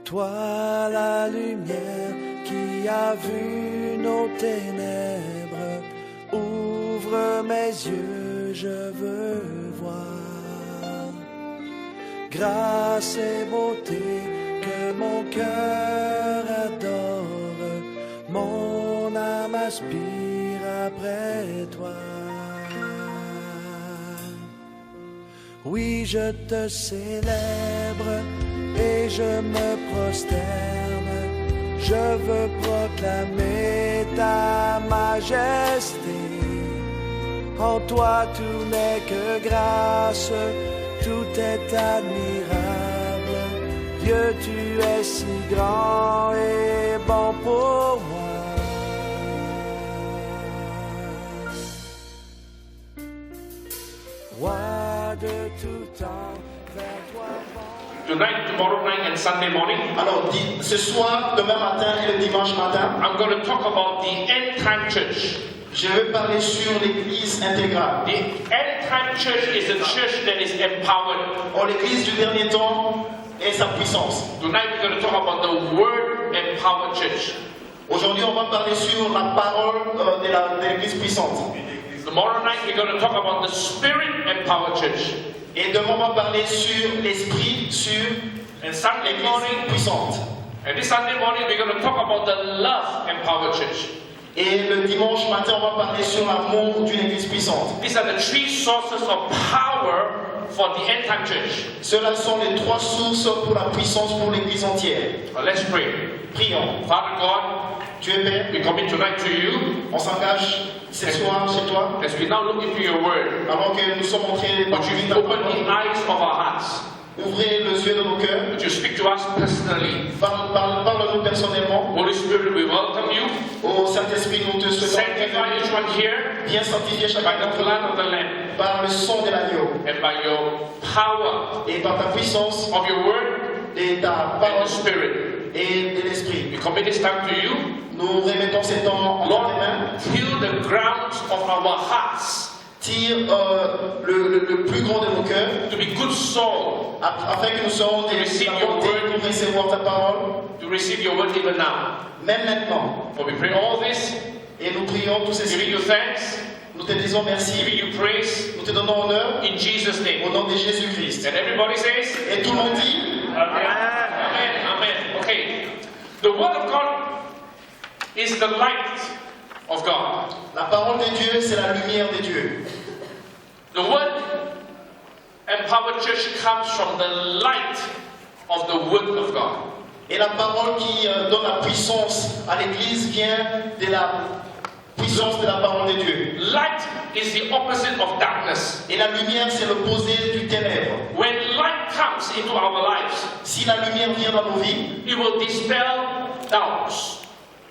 Toi la lumière qui a vu nos ténèbres, ouvre mes yeux, je veux voir. Grâce et beauté que mon cœur adore, mon âme aspire après toi. Oui, je te célèbre et je me prosterne. Je veux proclamer ta majesté. En toi tout n'est que grâce, tout est admirable. Dieu, tu es si grand et bon pour moi. Roi de tout temps, vers toi. Tonight, tomorrow night, and Sunday morning, Alors, ce soir, demain matin et le dimanche matin, I'm going to talk about the end time church. je vais parler sur l'église intégrale. The end time church is a church that is empowered. Or, l'église du dernier temps et sa puissance. Tonight, we're going to talk about the word empowered church. Aujourd'hui, on va parler sur la parole de l'église puissante. Tomorrow night, we're going to talk about the spirit empowered church. Et demain, on va parler sur l'esprit, sur And Sunday l'église morning, puissante. and this Sunday morning, we're going to talk about the love empowered church. Et le dimanche matin, on va parler sur l'amour d'une église puissante. These are the three sources of power for the end time church. Ceux-là sont les trois sources pour la puissance pour l'église entière. Let's pray. Prions. Father God, Dieu Père, we commit tonight to you on s'engage ce soir chez toi. as we now look into your word. Alors que nous sommes entrés dans Would you ta open the parole, eyes of our hearts? ouvrez les yeux de nos cœurs, Would you speak to us personally? parle-nous personnellement. Holy Spirit, we welcome you. Au Saint-Esprit, nous te souhaitons Sanctify each one here bien sanctifier by chacun the d'entre blood nous of the Lamb par le sang de l'agneau and by your power et par ta puissance of your word et ta and parole the Spirit. et de l'Esprit. We commit this time to you. Nous remettons ces temps en Lord, tes mains. heal the grounds of our hearts Tire le plus grand de nos cœurs to be good soul, afin que nous soyons des volontés pour recevoir ta parole, to receive your word even now. même maintenant. For we pray all this, Et nous prions tous ces giving you thanks, Nous te disons merci. giving you praise Nous te donnons honneur in Jesus' au name. nom de Jésus-Christ. And everybody says, Et tout le monde dit Amen. Amen. Amen. Okay. The word of God is the light of God. la parole de Dieu, c'est la lumière de Dieu. The word empowered church comes from the light of the word of God. Et la parole qui donne la puissance à l'Église vient de la puissance de la parole de Dieu. Light is the opposite of darkness. Et la lumière, c'est l'opposé du ténèbre. When light comes into our lives, Si la lumière vient dans nos vies, it will dispel doubts.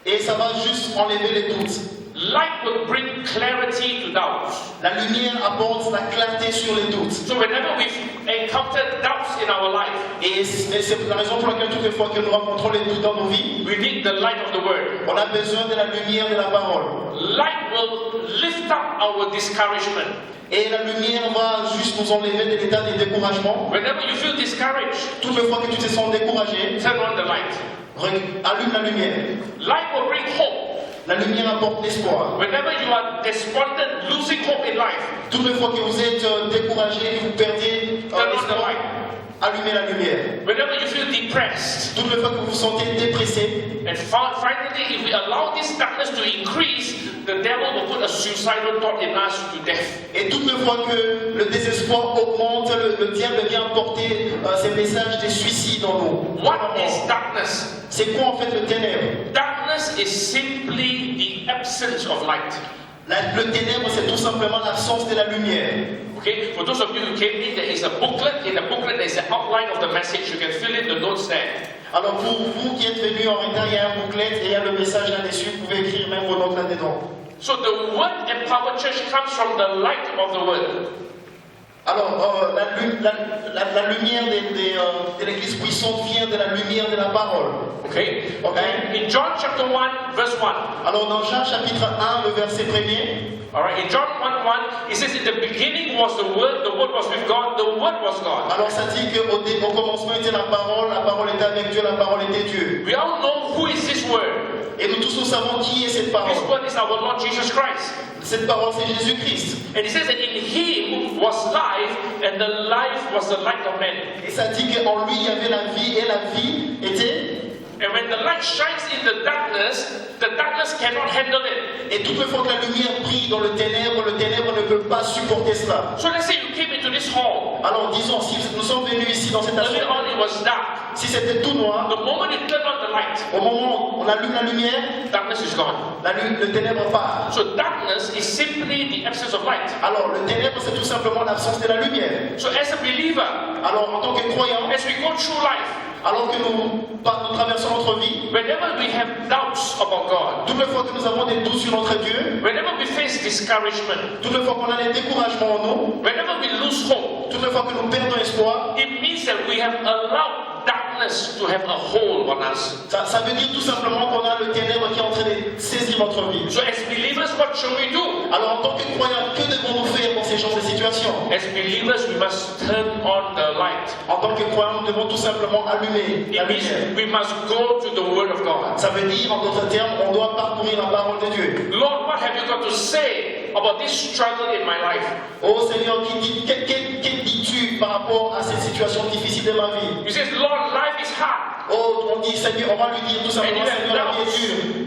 et ça va juste enlever les doutes. Light will bring clarity to doubts. La lumière apporte la clarté sur les doutes. So whenever we've encountered doubts in our life, Et c'est la raison pour laquelle toutes les fois que nous rencontrons les doutes dans nos vies, we need the light of the word. on a besoin de la lumière de la parole. Light will lift up our discouragement. Et la lumière va juste nous enlever de l'état de découragement. Whenever you feel discouraged, Toutes les fois que tu te sens découragé, turn on the light. allume la lumière. Light will bring hope. La lumière apporte l'espoir. Whenever you are despondent, losing hope in life, Toutes les fois que vous êtes découragé, que vous perdez turn on the l'espoir, light. allumez la lumière. Whenever you feel depressed, Toutes les fois que vous vous sentez dépressé, and finally, if we allow this darkness to increase, the devil will put a suicidal thought in us to death. et toutes les fois que le désespoir augmente, le diable vient porter ces messages de suicide en nous. What is darkness? C'est quoi en fait le ténèbre? Darkness is simply the absence of light. Le ténèbre, c'est tout simplement l'absence de la lumière. Okay, for those of you who came in, there is a booklet. In the booklet, there is an outline of the message. You can fill in the notes there. Alors pour vous qui êtes venus en retard, il y a un bouclette et il y a le message là-dessus. Vous pouvez écrire même vos notes là-dedans. So the word empowered church comes from the light of the word. Alors, la lumière de l'église puissante vient de la lumière de la parole. Okay? Okay. In John chapter 1, verse 1. Alors, dans Jean chapitre 1, le verset 1er, Alright, in John 1:1, it says, in the beginning was the Word was with God, the Word was God. alors ça dit qu'au commencement était la parole était avec Dieu, la parole était Dieu. We all know who is this Word. Et nous tous nous savons qui est cette parole. This Word is our Lord Jesus Christ. Cette parole c'est Jésus-Christ. And it says that in Him was life, and the life was the light of men. Et ça dit qu'en lui il y avait la vie et la vie était. And when the light shines in the darkness cannot handle it. Et toutefois que la lumière brille dans le ténèbre ne peut pas supporter cela. So let's say you came into this hall. Alors disons, si nous sommes venus ici dans cette Earlier assemblée, on it was dark. si c'était tout noir, The moment you turn on the light, au moment où on allume la lumière, darkness is gone. le ténèbre part. So darkness is simply the absence of light. Alors le ténèbre c'est tout simplement l'absence de la lumière. So as a believer, Alors en tant que croyant, as we go through life, alors que nous traversons notre vie, whenever we have doubts about God, toutes les fois que nous avons des doutes sur notre Dieu, whenever we face discouragement, toutes les fois qu'on a des découragements en nous, whenever we lose hope, toutes les fois que nous perdons espoir, it means that we have allowed darkness to have a hold on us. ça veut dire tout simplement qu'on a le ténèbre qui est en train de saisir notre vie. So as believers, what should we do? Alors en tant que croyants, que devons-nous faire dans ces genres de situations? As believers, we must turn on the light. En tant que croyants, nous devons tout simplement allumer la It means lumière. we must go to the Word of God. Ça veut dire, en d'autres termes, on doit parcourir la parole de Dieu. Lord, what have you got to say about this struggle in my life? Oh Seigneur, que dis-tu par rapport à cette situation difficile de ma vie? He says, Lord, life is hard. Oh, on dit Seigneur, on va lui dire tout simplement, And you have Seigneur, la vie est dure.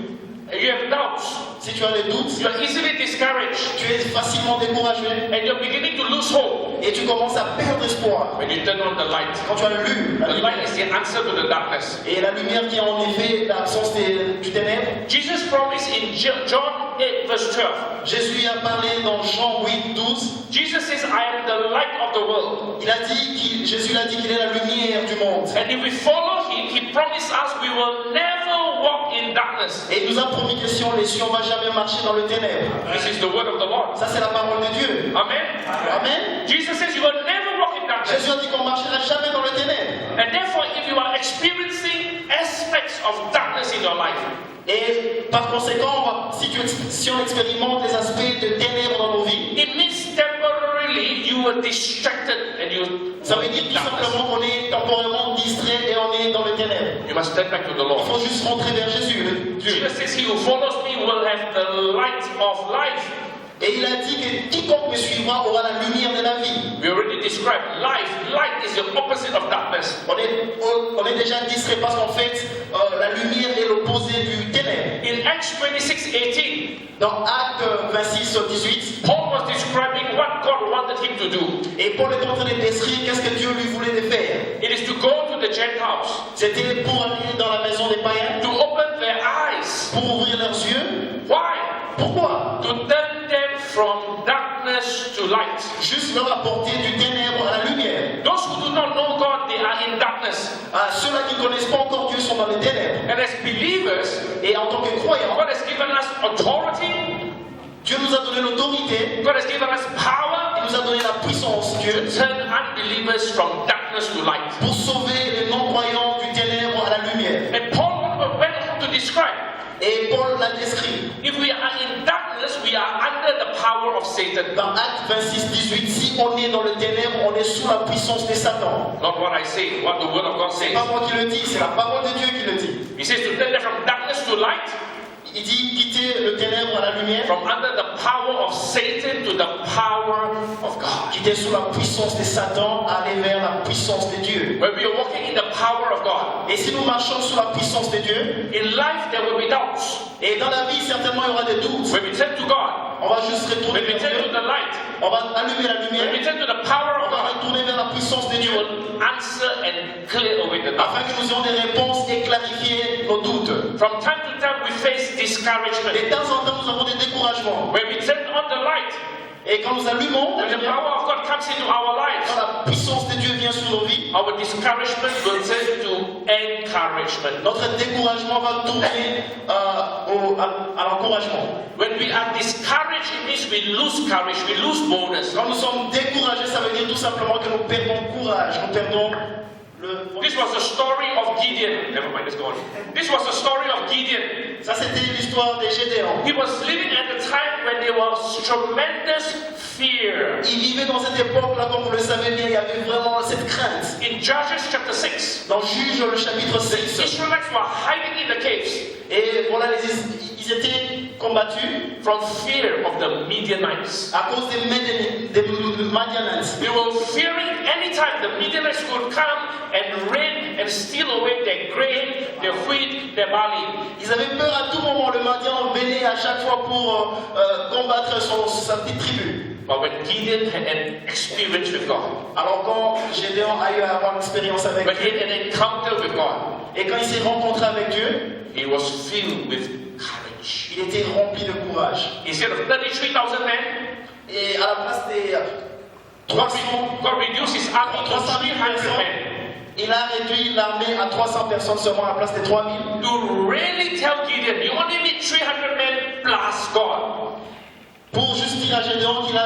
You have doubts. Si tu as des doutes, You are easily discouraged. tu es facilement découragé And you're beginning to lose hope. et tu commences à perdre espoir. When you turn on the light, Quand tu as lu la the light lumière, is the answer to the darkness. et la lumière qui est en effet l'absence du ténèbre, Jesus promised in John 8, verse 12. Jésus a parlé dans Jean 8, 12. Jesus says, I am the light of the world. Jésus a dit qu'il est la lumière du monde. And if we follow him, he promised us we will never walk in darkness. Et il nous a promis que si on les suit, on ne va jamais marcher dans le ténèbre. This is the word of the Lord. Ça, c'est la parole de Dieu. Amen. Amen. Jesus says you will never walk in darkness. Jésus a dit qu'on ne marchera jamais dans le ténèbre. And therefore, if you are experiencing aspects of darkness in your life, Et par conséquent, si on expérimente des aspects de ténèbres dans nos vies, it means temporarily you were distracted and you ça veut dire tout simplement qu'on est temporairement distrait et on est dans le ténèbre. You must turn back to the Il Lord. faut juste rentrer vers Jésus, le Dieu. Jesus says, he who follows me will have the light of life. Et il a dit que quiconque me suivra aura la lumière de la vie. We already described life. Light is the opposite of darkness. On est déjà distrait parce qu'en fait, la lumière est l'opposé du ténèbre. In Acts 26:18, Dans Actes 26, 18, Paul was describing what God wanted him to do. et Paul est en train de décrire qu'est-ce que Dieu lui voulait de faire. It is to go to the Gentiles, C'était pour aller dans la maison des païens, to open their eyes. pour ouvrir leurs yeux. Why? Pourquoi? To turn them from darkness to light. Juste leur apporter du ténèbre à la lumière. Those who do not know God, they are in darkness. Ceux-là qui ne connaissent pas encore Dieu sont dans les ténèbres. And as believers, Et en tant que croyants, God has given us authority. Dieu nous a donné l'autorité, God has given us power il nous a donné la puissance, Dieu, to turn unbelievers from darkness to light. pour sauver les non-croyants du ténèbre à la lumière. And Paul went on to describe, Et Paul l'a décrit if we are in darkness, we are under the power of Satan. dans Actes 26, 18. Si on est dans le ténèbre, on est sous la puissance de Satan. Not what I say, what the word of God C'est says. pas moi qui le dis, c'est la parole de Dieu qui le dit. He says to turn them from darkness to light, Il dit quitter le ténèbre à la lumière, from under the power of Satan to the power of God. quitter sous la puissance de Satan, aller vers la puissance de Dieu. When we are walking in the power of God, Et si nous marchons sous la puissance de Dieu, in life there will be doubts. et dans la vie certainement il y aura des doutes, When we turn to God, on va juste retourner when we vers turn to Dieu, the light, on va allumer la when we lumière, turn to the power on of va God, retourner vers la puissance de He Dieu, will answer and clear away the afin darkness. que nous ayons des réponses et clarifier nos doutes. From time to time we face discouragement. De temps en temps nous avons des découragements. When we turn on the light, Et quand nous allumons la when the lumière, power of God comes into our quand lives, la puissance de Dieu vient sur nos vies, our discouragement will turn to encouragement. notre découragement va tourner à l'encouragement. When we are discouraged, it means we lose courage, we lose boldness. Quand nous sommes découragés, ça veut dire tout simplement que nous perdons courage, nous perdons le... This was the story of Gideon. Never mind, let's go on. This was the story of Gideon. Ça, c'était l'histoire des Gédéons. He was living at the time when there was tremendous fear. Il vivait dans cette époque-là, comme vous le savez bien, il y avait vraiment cette crainte. In Judges chapter 6, Dans Juge, le chapitre the 6, Israelites were hiding in the caves et voilà, ils étaient combattus from fear of the Midianites. à cause des Madianites. They were fearing anytime the Midianites would come and raid and steal away their grain, their wheat, their barley. Ils avaient peur à tout moment. Le Madian venait à chaque fois pour combattre sa petite tribu. But when Gideon had an experience with God, Alors quand Gédéon a eu à avoir une expérience avec when he Dieu, had an encounter with God, et quand il s'est rencontré avec Dieu, he was filled with courage. il était rempli de courage. Instead of 33,000 men, Et à la place des 300, God reduced his army to 300 men. il a réduit l'armée à 300 personnes seulement à la place des 3000. To really tell Gideon, you only need 300 men plus God. Pour juste dire à Gédéon qu'il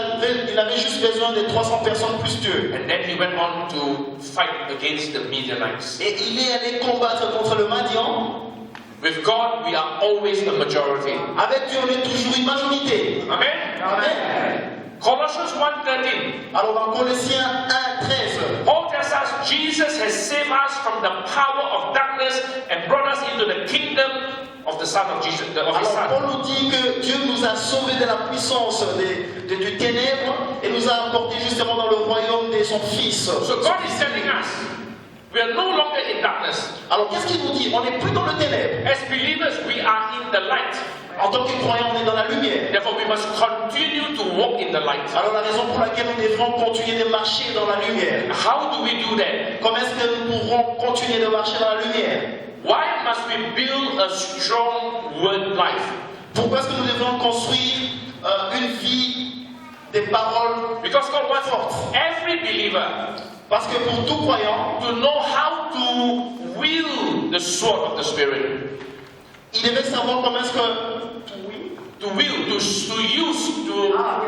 avait juste besoin des 300 personnes plus Dieu. And then he went on to fight against the Midianites. Et il est allé combattre contre le Madian. With God, we are always a majority. Avec Dieu, on est toujours une majorité. Amen? Amen. Colossians 1:13. Alors dans Colossiens 1:13, Paul tells us Jesus has saved us from the power of darkness and brought us into the kingdom of the Son of Jesus, of His alors Son. Paul nous dit que Dieu nous a sauvés de la puissance du ténèbre et nous a apportés justement dans le royaume de son Fils. So God is telling us we are no longer in darkness. Alors qu'est-ce qu'il nous dit? On n'est plus dans le ténèbre. As believers, we are in the light. En tant que croyants, on est dans la lumière. Therefore, we must continue to walk in the light. Alors la raison pour laquelle nous devrons continuer de marcher dans la lumière. How do we do that? Comment est-ce que nous pourrons continuer de marcher dans la lumière? Why must we build a strong word life? Pourquoi est-ce que nous devons construire une vie des paroles? Because God wants every believer Parce que pour tout croyant, to know how to wield the sword of the Spirit. il devait savoir comment est-ce que To wield, to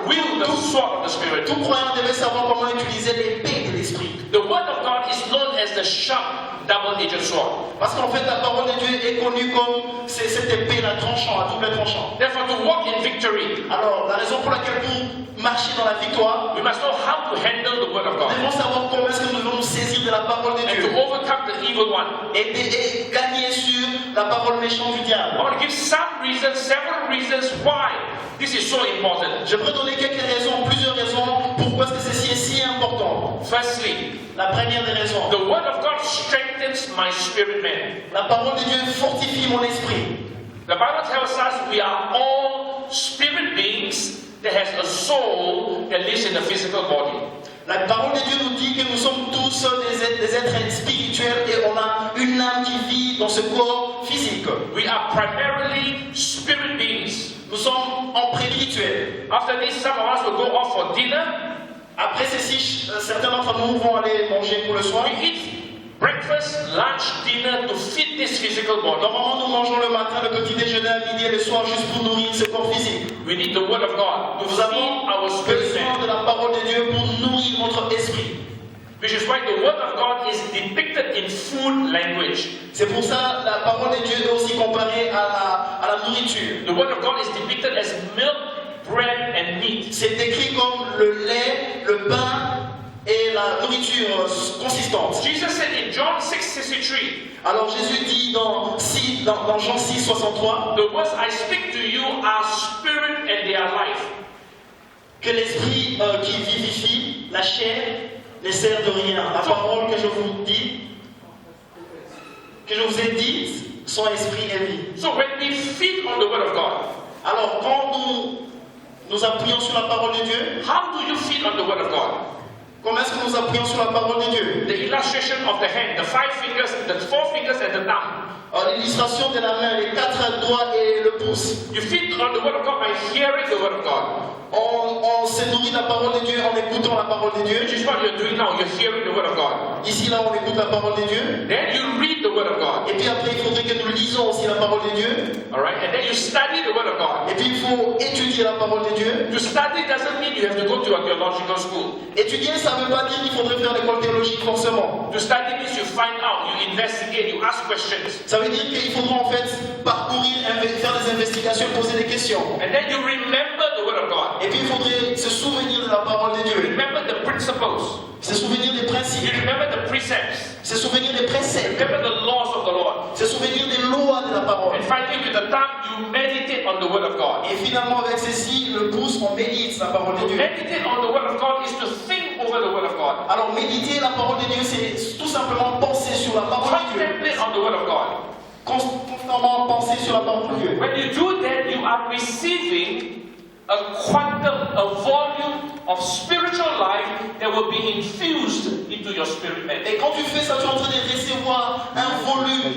wield the sword of the Spirit. tout croyant devait savoir comment utiliser l'épée de l'esprit. The word of God is known as the sharp, double-edged sword. Parce qu'en fait, la parole de Dieu est connue comme cette épée là, tranchant, à double tranchant. Therefore, to walk in victory, Alors, la raison pour laquelle pour marcher dans la victoire, we must know how to handle the word of nous God devons savoir comment est-ce que nous devons nous saisir de la parole de and Dieu to overcome the evil one. et gagner sur la parole méchante du I diable. want to give several reasons why this is so important. J'aimerais donner quelques raisons, plusieurs raisons, pourquoi est-ce que ceci est si important. Firstly, La première des raisons, the word of God strengthens my spirit man. la parole de Dieu fortifie mon esprit. The Bible tells us we are all spirit beings that has a soul that lives in a physical body. La parole de Dieu nous dit que nous sommes tous des êtres spirituels et on a une âme qui vit dans ce corps physique. We are primarily spirit beings. Nous sommes en spirituel. After this, some of us will go off for dinner. Après ceci, certains d'entre nous vont aller manger pour le soir. We eat breakfast, lunch, dinner to feed this physical body. Normalement, nous mangeons le matin, le petit déjeuner, à midi et le soir juste pour nourrir ce corps physique. We need the word of God to Nous feed avons our spirit besoin man. de la parole de Dieu pour nourrir notre esprit. Which is why the word of God is depicted in food language. C'est pour ça la parole de Dieu est aussi comparée à la nourriture. The word of God is depicted as milk, bread, and meat. C'est décrit comme le lait, le pain et la nourriture consistante. Jesus said in John 6:63, Alors Jésus dit dans Jean 6, 63, the words I speak to you are spirit and they are life. que l'esprit qui vivifie, la chair, ne sert de rien. La parole que je vous dis, que je vous ai dite, son esprit est vie. So when we feed on the word of God, Alors quand nous appuyons sur la parole de Dieu, how do you feed on the word of God? comment est-ce que nous appuyons sur la parole de Dieu? The illustration of the hand, the 5 fingers, the 4 fingers and the thumb. L'illustration de la main, les 4 doigts et le pouce. You feed on the word of God by hearing the word of God. On on se nourrit de la parole de Dieu en écoutant la parole de Dieu. which is what you're doing now. You're hearing the word of God. Ici, là, on écoute la parole de Dieu. Then you read the word of God. Et puis après, il faudrait que nous lisons aussi la parole de Dieu. All right, and then you study the word of God. Et puis, il faut étudier la parole de Dieu. To study doesn't mean you have to go to a theological school. Étudier, ça ne veut pas dire qu'il faudrait faire l'école théologique forcément. To study means you find out, you investigate, you ask questions, Ça veut dire qu'il faudra en fait parcourir, faire des investigations, poser des questions. and then you remember the word of God. Et puis, il faudrait se souvenir de la parole de You Dieu. remember the principles. Se souvenir des You principes. remember the precepts. Se souvenir des préceptes. Remember the laws of the Lord. Se souvenir des lois de la parole. And finally, with the time, you meditate on the word of God. Et finalement, avec ceci, le pouce, on médite la parole de To Dieu. meditate on the word of God is to think over the word of God. Alors, méditer la parole de Dieu, c'est tout simplement penser sur la parole de Dieu. Contemplate on the word of God. Constamment penser sur la parole de Dieu. When you do that, you are receiving a quantum, a volume of spiritual life that will be infused into your spirit man. Et quand tu fais ça, tu es en train de recevoir un volume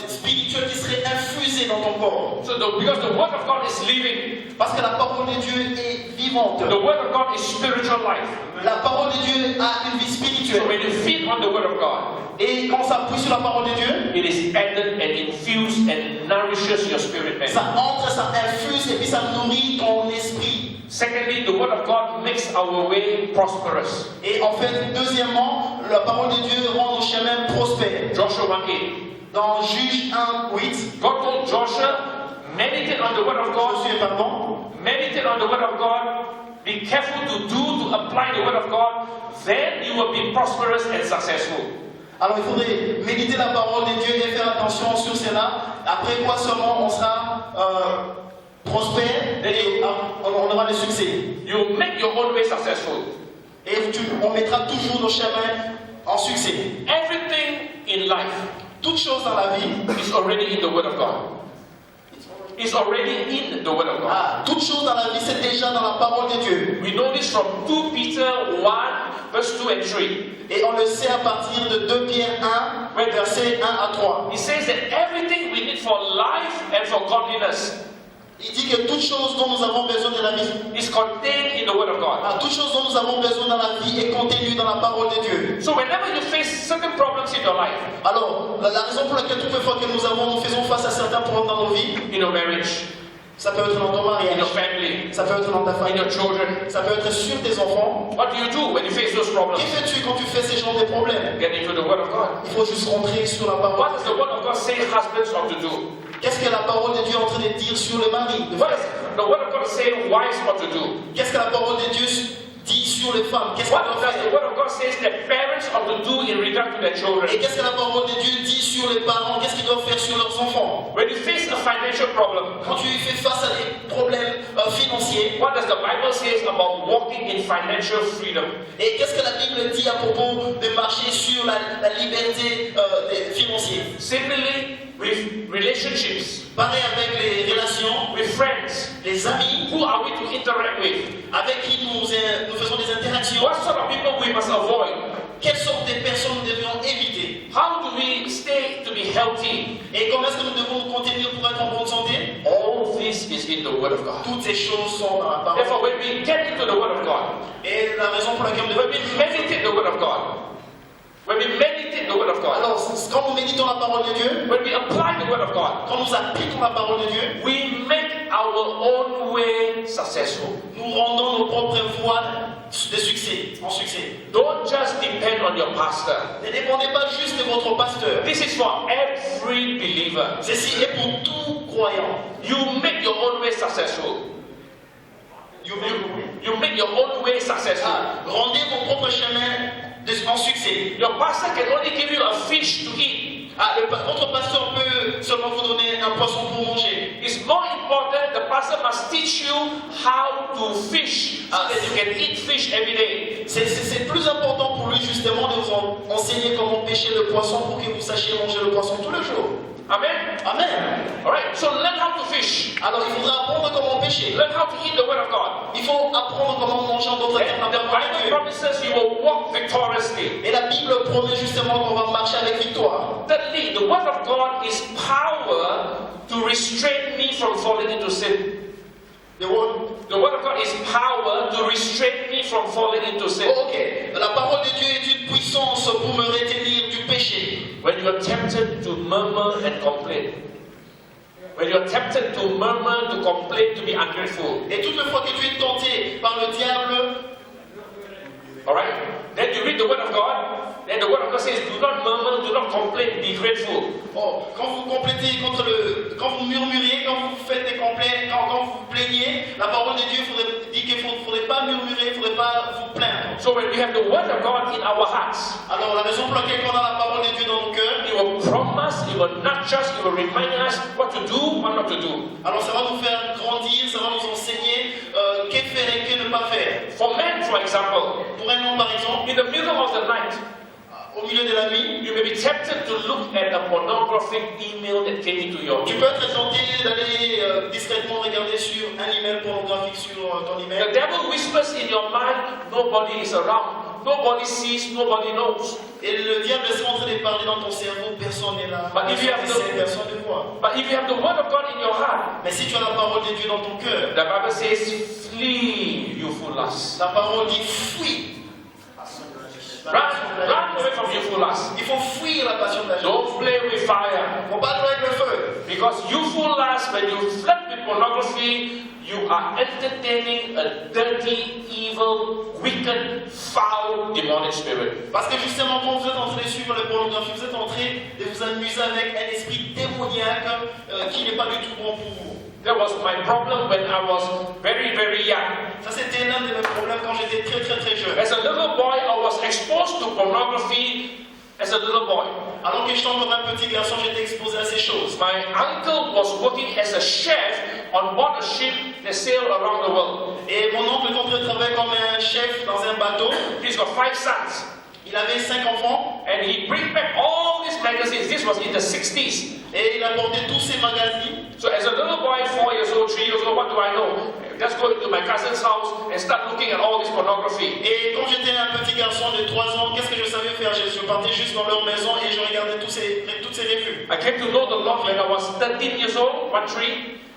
spirituel qui serait infusé dans ton corps. So because the word of God is living, Parce que la parole de Dieu est vivante. the word of God is spiritual life. La parole de Dieu a une vie So spirituelle. when you feed on the word of God, Et quand on s'appuie sur la parole de Dieu, it is added and infused and nourishes your spirit man. ça entre, ça infuse et puis ça nourrit ton esprit. Secondly, the word of God makes our way prosperous. Et en fait, deuxièmement, la parole de Dieu rend nos chemins prospères. Joshua 1:8. Dans Juge 1:8, God told Joshua, meditate on the word of God, Josué, pardon, meditate on the word of God, be careful to apply the word of God, then you will be prosperous and successful. alors il faudrait méditer la parole de Dieu et faire attention sur cela. Après quoi seulement on sera prospère et on aura le succès. You will make your own way successful. Et on mettra toujours nos chemins en succès. Everything in life Toute chose dans la vie, is already in the word of God. It's already in the word of God. toute chose dans la vie, c'est déjà dans la parole de Dieu. We know this from 2 Peter 1, verse 2 and 3. Et on le sait à partir de 2 Pierre 1, versets 1 à 3. It says that everything we need for life and for godliness Il dit que toute chose dont nous avons besoin de la vie, is contained in the word of God. toute chose dont nous avons besoin dans la vie est contenue dans la parole de Dieu. So whenever you face certain problems in your life, Alors, la raison pour laquelle toutes les fois que nous faisons face à certains problèmes dans nos vies, in your marriage, ça peut être dans ton in mariage, your family, ça peut être dans ta in famille, your children, ça peut être sur tes enfants. what do you do when you face those Que problems? fais-tu quand tu fais ces genres de problèmes? Get into the word of God. Il faut juste rentrer sur la parole. What does the word of God say husbands ought to do? Qu'est-ce que la parole de Dieu est en train de dire sur le mari? What does the word of God say wives ought to do? Qu'est-ce que la parole de Dieu dit sur les femmes? Qu'est-ce What qu'elle doit does the faire? word of God say that parents ought to do in regard to their children? Et qu'est-ce que la parole de Dieu dit sur les parents? Qu'est-ce qu'ils doivent faire sur leurs enfants? When you face a financial problem, Quand tu fais face à des problèmes financiers, what does the Bible say about walking in financial freedom? et qu'est-ce que la Bible dit à propos de marcher sur la liberté financière? Similarly, with relationships, Pareil avec les relations, with friends, les amis, who are we to interact with? avec qui nous faisons des interactions. What sort of people we must avoid? Quelles sortes de personnes nous devons éviter? How do we stay to be healthy? Et comment est-ce que nous devons nous contenir pour être en bonne santé? All this is in the Word of God. Toutes ces choses sont dans la parole. Therefore, when we get into the Word of God, Et la raison pour laquelle nous when devons... we meditate the Word of God, when we meditate the Word of God, Alors, quand nous méditons la parole de Dieu, when we apply the Word of God, quand nous appliquons la parole de Dieu, we make our own way successful. nous rendons nos propres voies de succès, en succès. Don't just depend on your pastor. Ne dépendez pas juste de votre pasteur. This is for every believer. Ceci est pour tout croyant. You make your own way successful. You make your own way successful. Rendez vos propres chemins en succès. Your pastor can only give you a fish to eat. Votre pasteur peut seulement vous donner un poisson pour manger. It's more important, the pastor must teach you how to fish so that you can eat fish every day. C'est plus important pour lui justement de vous enseigner comment pêcher le poisson pour que vous sachiez manger le poisson tous les jours. Amen? Amen. Alright, so learn how to fish. Alors il faudra apprendre comment pêcher. Learn how to eat the word of God. Il faut apprendre comment manger en d'autres termes la And the parole de Bible Dieu. promises you will walk victoriously. Et la Bible promet justement qu'on va marcher avec victoire. Thirdly, the word of God is power to restrain me from falling into sin. The The word of God is power to restrain me from falling into sin. Oh, ok, la parole de Dieu est une puissance pour me retenir du péché. When you are tempted to murmur and complain, when you are tempted to murmur, to complain, to be ungrateful, Et toute fois que tu es tenté par le diable, all right, then you read the word of God. Then the word of God says, do not murmur, do not complain, be grateful. oh, quand vous complétez quand vous murmurez, quand vous faites des complaintes, quand vous plaignez, la parole de Dieu dit qu'il ne faudrait pas murmurer, il ne faudrait pas vous plaindre. So when we have the word of God in our hearts, Alors la raison pour laquelle on a la parole de Dieu dans nos cœurs, it will prompt us, it will nudge us, it will remind us what to do, what not to do. alors ça va nous faire grandir, ça va nous enseigner que faire et que ne pas faire. For men, for example, Pour un homme par exemple, in the middle of the night, au milieu de la nuit, you may be tempted to look at a pornographic email that came into your tu email. peux être tenté d'aller discrètement regarder sur un email pornographique sur ton The email. devil whispers in your mind, nobody is around, nobody sees, nobody knows. Et le diable est en train de parler dans ton cerveau, personne n'est là, But if you have personne ne voit. But if you have the word of God in your heart, Mais si tu as la parole de Dieu dans ton cœur, the Bible says, flee, you fool lust. la parole dit fuis. Run away from youthful lust. Il faut fuir la passion de la jeunesse. Don't play with fire. Il ne faut pas jouer avec le feu. Because youthful lust, when you flirt with pornography, you are entertaining a dirty, evil, wicked, foul, demonic spirit. Parce que justement, quand vous êtes en train de suivre la pornographie, vous êtes en train de vous amuser avec un esprit démoniaque qui n'est pas du tout bon pour vous. That was my problem when I was very, very young. Ça, c'était l'un de mes problèmes quand j'étais très, très, très jeune. As a little boy, I was exposed to pornography as a little boy. Alors que j'étais encore un petit garçon, j'étais exposé à ces choses. My uncle was working as a chef on board a ship that sailed around the world. Et mon oncle est en train de travailler comme un chef dans un bateau. He's got 5 sons. Il avait 5 enfants. And he bring back all these magazines. This was in the 60s. Et il apportait tous ces magazines. So as a little boy, 4 years old, 3 years old, what do I know? Just go into my cousin's house and start looking at all this pornography. Et quand j'étais un petit garçon de 3 ans, qu'est-ce que je savais faire? Je partais juste dans leur maison et je regardais toutes ces revues. I came to know the Lord when I was 13 years old, 1-3.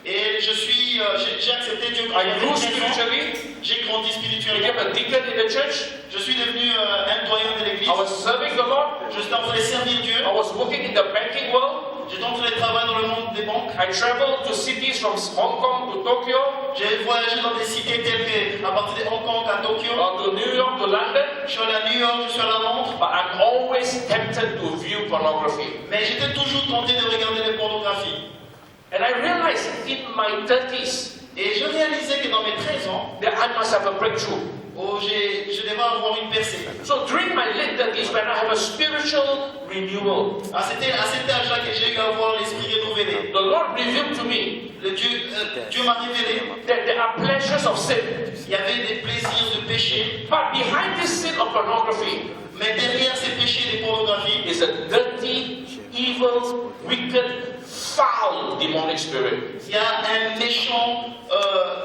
Et j'ai accepté Dieu quand I j'avais grew 13 ans. spiritually, J'ai grandi spirituellement. became a deacon in the church. Je suis devenu un doyen de l'église. I was serving the Lord. Je suis en train de servir Dieu. I was working in the banking world. J'étais en train de travailler dans le monde des banques. I traveled to cities from Hong Kong to Tokyo, J'ai voyagé dans des cités telles que à partir de Hong Kong à Tokyo. or to New York, to London. Je suis allé à New York, je suis allé à Londres. But I'm always tempted to view pornography. Mais j'étais toujours tenté de regarder les pornographies. And I realized in my 30s Et je réalisais que dans mes 13 ans, that I must have a breakthrough. je devais avoir une percée. So during my late 30s, when I have a spiritual renewal, C'était à cet âge-là que j'ai eu à avoir l'esprit renouvelé. the Lord revealed to me Dieu m'a révélé that there are pleasures of sin. qu'il y avait des plaisirs de péché. But behind this sin of pornography Mais derrière ces péchés de pornographie, is a dirty, evil, wicked, foul demonic spirit. il y a un méchant,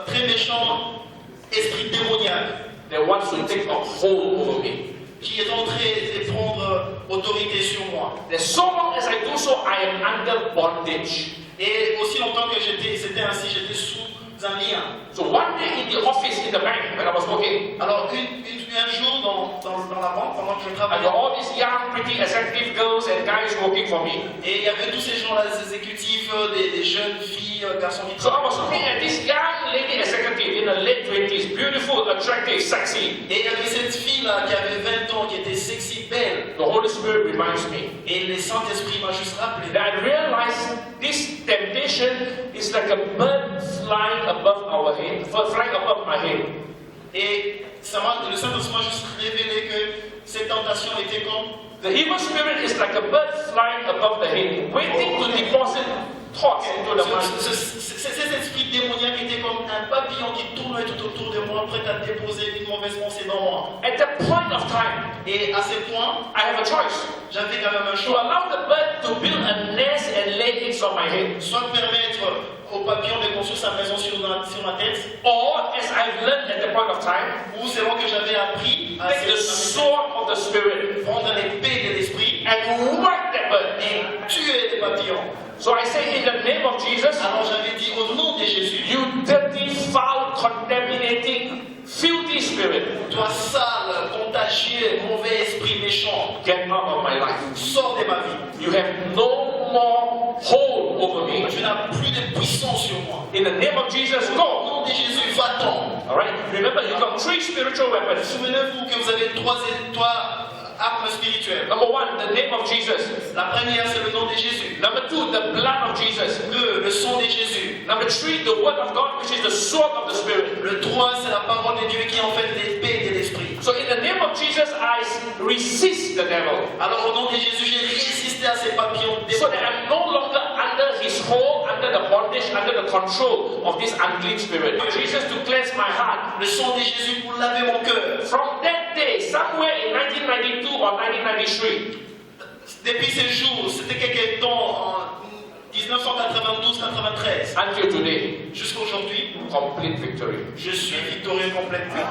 très méchant esprit démoniaque That wants to take a hold over me. qui est en train de prendre autorité sur moi. That so long as I do so, I am under bondage. Et aussi longtemps que c'était ainsi, j'étais sous un lien. So one day in the office, in the bank, when I was working, Alors un jour dans la banque, pendant que je I travaillais, got all these young, pretty, executive girls and guys working for me. et il y avait tous ces gens-là, des exécutifs, des jeunes filles, garçons qui So I was looking at this young lady executive in her late 20s, beautiful, attractive, sexy. Et il y avait cette fille-là qui avait 20 ans, qui était sexy, belle. The Holy Spirit reminds me Et le Saint-Esprit m'a juste rappelé. that I realized this temptation is like a bird flying above our head, flying above my head. Et le Saint-Esprit m'a juste révélé que cette tentation était comme... The evil spirit is like a bird flying above the head, waiting to deposit thoughts into the mind. Cet esprit démoniaque était comme un papillon qui tournait tout autour de moi, prêt à déposer une mauvaise pensée dans moi. At that point of time, Et à ce point, I have a choice j'avais quand même un to choix. allow the bird to build a nest and lay eggs on my head, Soit permettre au papillon de construire sa maison sur ma tête, or as I've learned at the point of time, ou selon que j'avais appris à take the sword of the spirit prendre l'épée de l'esprit and whack that bird. et tuer les papillons. So I say, in the name of Jesus, Alors j'avais dit au nom de Jésus, you dirty, foul, condemned toi sale, contagieux, mauvais esprit méchant, get out of my life. sors de ma vie. You have no more hold over me. Tu n'as plus de puissance sur moi. In the name of Jesus, Au go. nom de Jésus, va-t'en. Alright? Remember, you got 3 spiritual weapons. Souvenez-vous que vous avez trois armes spirituelles. Number 1, the name of Jesus. La première, c'est le nom de Jésus. Number 2, the blood of Jesus. 2, le sang de Jésus. Number 3, the word of God, which is the sword of the Spirit. Le 3, c'est la parole de Dieu qui est en fait l'épée de l'esprit. So in the name of Jesus, I resist the devil. Alors au nom de Jésus, j'ai résisté à ces papillons So that démoniaques. I'm no longer under his hold, under the bondage, under the control of this unclean spirit. Jesus to cleanse my heart. Le sang de Jésus pour laver mon cœur. From that day, somewhere in 1992 or 1993, Depuis ces jours, c'était quelque temps en 1992-93, until today, jusqu'à aujourd'hui, complete victory. je suis victorieux complètement.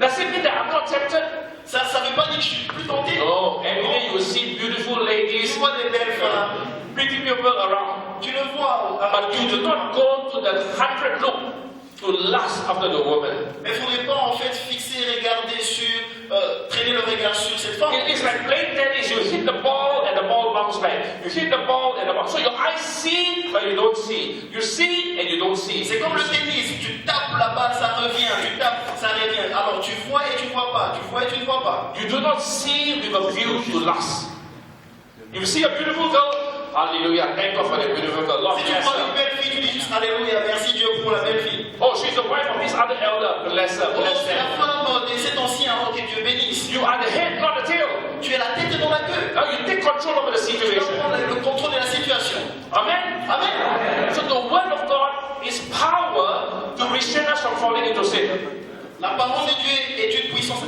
Does it mean that I'm not tempted? Ça ne veut pas dire que je suis plus tenté. No. Every day you see beautiful Tu ladies, vois des belles femmes, pretty people around, tu le vois. but you do not go to the 100 look to lust after the woman. Mais il ne faudrait pas en fait fixer, regarder sur, traîner le regard sur cette femme. It's like playing tennis. You hit the ball and the ball bounces back. You hit the ball and the ball. So your eyes see, but you don't see. You see and you don't see. C'est comme le tennis, tu tapes la balle, ça revient, tu tapes, ça revient. Alors tu vois et tu ne vois pas, tu vois et tu ne vois pas. You do not see with a view to lust. If you see a beautiful girl, hallelujah, thank God for that beautiful girl. Lord Si tu bless vois une her. belle fille, tu dis juste Alléluia, merci Dieu pour la belle fille. Oh, she's the wife of this other elder. Bless her, Oh, bless c'est la her. femme de cet ancien, oh, que Dieu bénisse. You are the head, not the tail. Tu es la tête et non la queue. Now you take control over the Tu dois situation. prendre le contrôle de la situation. Amen. Amen. So the word of God is power to restrain us from falling into sin. La parole de Dieu est une puissance.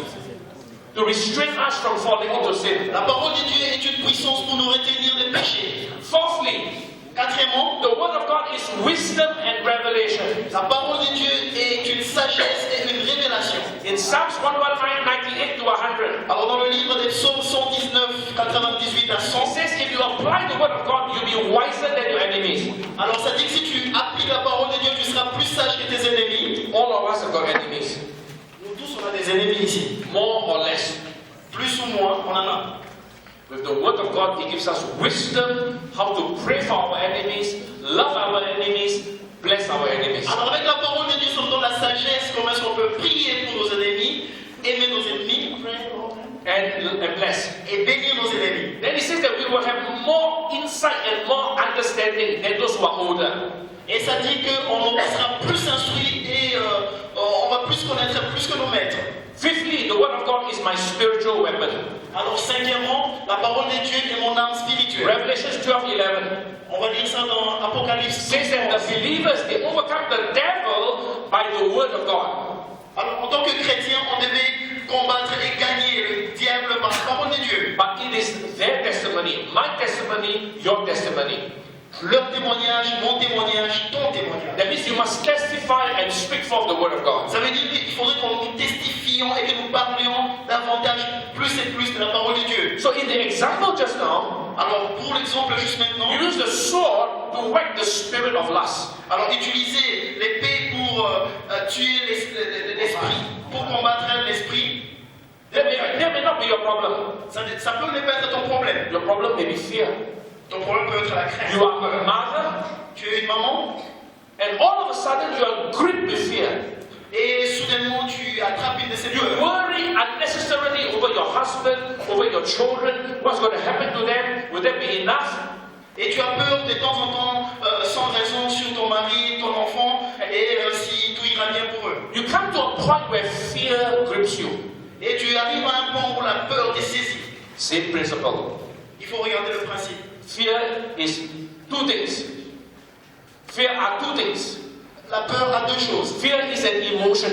To restrain us from falling into sin. La parole de Dieu est une puissance pour nous retenir des péchés. Fourthly, Quatrièmement, the word of God is wisdom and revelation. la parole de Dieu est une sagesse et une révélation. In Psalms 119, 98 to 100, Alors dans le livre des psaumes 119, 98 à it 100, says, if you apply the word of God, you'll be wiser than your enemies. alors ça dit que si tu appliques la parole de Dieu, tu seras plus sage que tes ennemis. All of us have got enemies, Nous tous, on a des ennemis ici. more or less. Plus ou moins, on en a. With the word of God, He gives us wisdom how to pray for our enemies, love our enemies, bless our enemies. Alors avec la parole de Dieu, ça nous donne la sagesse, comment est-ce qu'on peut prier pour nos ennemis, aimer nos ennemis, And bless. et bénir nos ennemis. Then He says that we will have more insight and more understanding than those who are older. Et ça dit qu'on sera plus instruit et on va plus connaître plus que nos maîtres. Fifthly, the word of God is my spiritual weapon. Alors cinquièmement, la parole de Dieu est mon arme spirituelle. Revelation 12:11 On va lire ça dans Apocalypse. says that the believers they overcome the devil by the word of God. Alors en tant que chrétien, on devait combattre et gagner le diable par la parole de Dieu. But it is their testimony, my testimony, your testimony. Leur témoignage, mon témoignage, ton témoignage. That means you must testify and speak forth the word of God. Ça veut dire qu'il faudrait que nous testifions et que nous parlions davantage, plus et plus de la parole de Dieu. So in the example just now, Alors pour l'exemple juste maintenant, you use the sword to whack the spirit of lust. alors utilisez l'épée pour tuer l'esprit, pour combattre l'esprit. That may not be your problem. Ça peut ne pas être ton problème. Your problem may be fear. Ton problème peut être la crainte. You are a mother, Tu es une maman and all of a sudden you are gripped with fear. et soudainement tu attrapes une de ces You peurs. worry unnecessarily over your husband, over your children. What's going to happen to them? Will that be enough? Et tu as peur de temps en temps, sans raison, sur ton mari, ton enfant, et si tout ira bien pour eux. You come to a point where fear grips you. Et tu arrives à un point où la peur te saisit. Same principle. Il faut regarder le principe. Fear is two things. Fear are two things. La peur a deux choses. Fear is an emotion.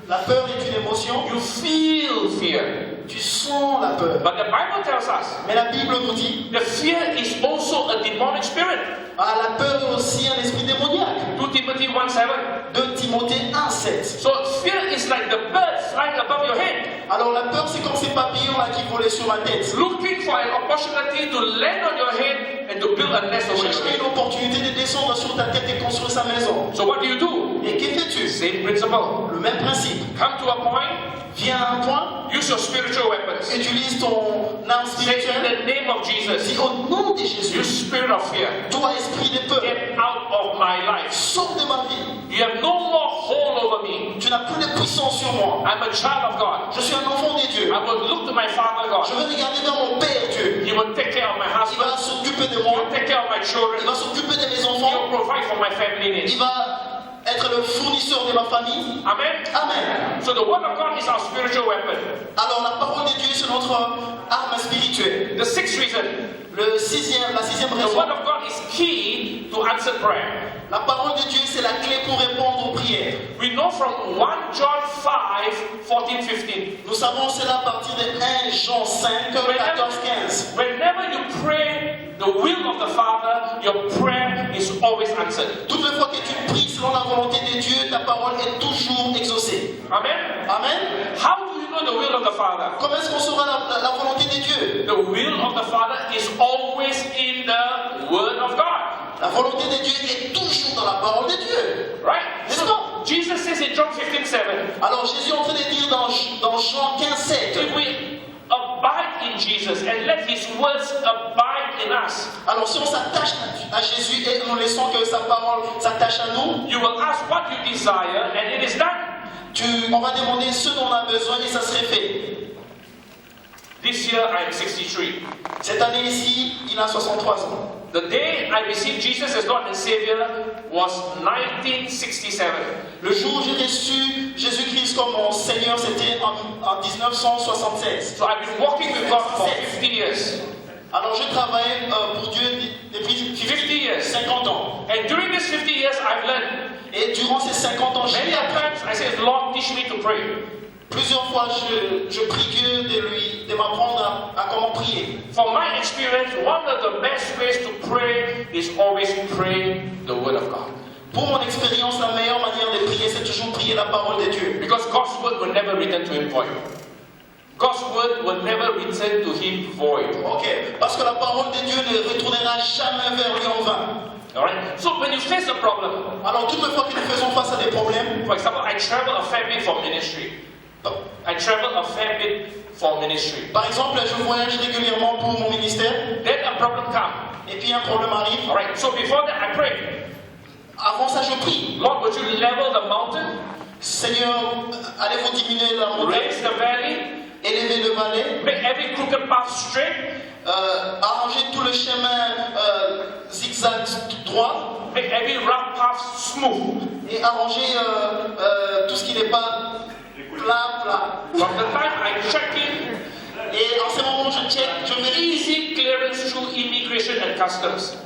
La peur est une émotion. You feel fear. Tu sens la peur. But the Bible tells us Mais la Bible nous dit, the fear is also a demonic spirit. la peur est aussi un esprit démoniaque. 2 Timothy 1:7. 2 Timothée 1,7. So fear is like the bird flying above your head, Alors la peur, c'est comme ces papillons là qui volaient sur ma tête. looking for an opportunity to land on your head and to build a nest over your Chercher head. une opportunité de descendre sur ta tête et construire sa maison. So what do? Et que fais-tu? Same principle. Le même principe. Come to a point, Viens à un point, use your spiritual weapons. utilise ton arme Say in spirituelle. the name of Jesus, Dis au nom de you Jésus, spirit of fear, toi esprit de peur, get out of my life. sors de ma vie. You have no more hold over me. Tu n'as plus de puissance sur moi. I'm a child of God. Je suis un enfant de Dieu. I will look to my Father Je God. vais regarder vers mon Père Dieu. He will take care of my Il husband. va s'occuper de He moi. will take care of my Il children. va s'occuper de mes He will enfants. provide for my family Il needs. va être le fournisseur de ma famille. Amen. Amen. So the word of God is our spiritual weapon. Alors la parole de Dieu c'est notre arme spirituelle. The sixth reason, La sixième the raison. word of God is key to answer prayer. La parole de Dieu c'est la clé pour répondre aux prières. We know from 1 John 5, 14, 15. Nous savons cela à partir de 1 Jean 5, 14, 15. Whenever you pray the will of the Father, your prayer is always answered. Toutes les fois que tu pries selon la volonté de Dieu, ta parole est toujours exaucée. Amen. Amen. How do you know the will of the Father? Comment est-ce qu'on saura la volonté de Dieu? The will of the Father is always in the Word of God. La volonté de Dieu est toujours dans la parole de Dieu. Right? N'est-ce So pas? Jesus says in John 15:7, Alors Jésus est en train de dire dans Jean 15, 7. if we abide in Jesus and let His words abide in us, Alors si on s'attache à Jésus et nous laissons que sa parole s'attache à nous, you will ask what you desire and it is done. on va demander ce dont on a besoin et ça serait fait. This year I am 63. Cette année ici, il a 63 ans. The day I received Jesus as Lord and Savior was 1967. Le jour où j'ai reçu Jésus-Christ comme mon Seigneur, c'était en 1976. So I've been walking with God for 50 years. Alors je travaille pour Dieu depuis 50 years. 50 ans. And during these 50 years I've learned. Et durant ces 50 ans, Many j'ai appris. times I said, Lord, teach me to pray. Plusieurs fois, je prie Dieu de m'apprendre à comment prier. From my experience, one of the best ways to pray is always pray the Word of God. Pour mon expérience, la meilleure manière de prier, c'est toujours prier la parole de Dieu. Because God's Word will never return to Him void. God's Word will never return to Him void. Ok, parce que la parole de Dieu ne retournera jamais vers lui en vain. Alright? So when you face a problem, Alors, toutes les fois que nous faisons face à des problèmes, for example, I travel a fair bit for ministry. I travel a fair bit for ministry. par exemple, je voyage régulièrement pour mon ministère, Then a problem comes. et puis un problème arrive. Alright, so before that I pray. Avant ça, je prie. Lord, would you level the mountain, Seigneur, allez-vous diminuer la montagne, raise the valley, élever le valet, make every crooked path straight, arranger tout le chemin zigzag droit, make every rough path smooth. et arranger tout ce qui n'est pas plat. From the time I check in, Et en ce moment, je check, je vérifie. easy clearance through immigration and customs.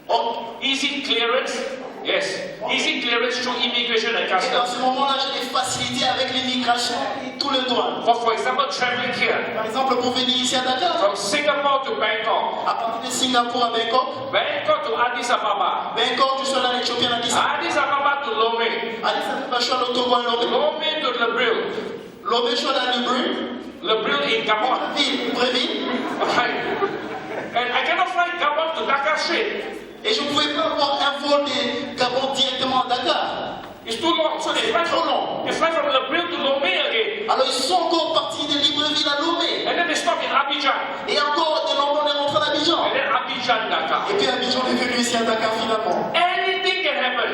Oh, Easy clearance, yes. Easy clearance through immigration and et dans customs. ce moment-là, j'ai des facilités avec l'immigration et tout le douane. For example, traveling here Par exemple, pour venir ici à Dakar, from Singapore to Bangkok, à partir de Singapour à Bangkok, Bangkok to Addis Ababa, Bangkok, je suis allé en Éthiopie, à Addis Addis Ababa to Lomé, Ababa, je suis allé au Togo, à Lomé. Lomé to Libreville, Lomé, je suis allé à Libreville, Libreville in Gabon. Libreville. Okay. And I cannot fly Gabon to Dakar straight. Et je ne pouvais pas avoir un vol de Gabon directement à Dakar. It's too long, so they fly from Libreville to Lomé again. Alors ils sont encore partis de Libreville à Lomé. And then they stop in Abidjan. Et encore de Lomé, on est rentré à Abidjan. And then Abidjan, Dakar. Et puis Abidjan est venu ici à Dakar finalement. Anything can happen.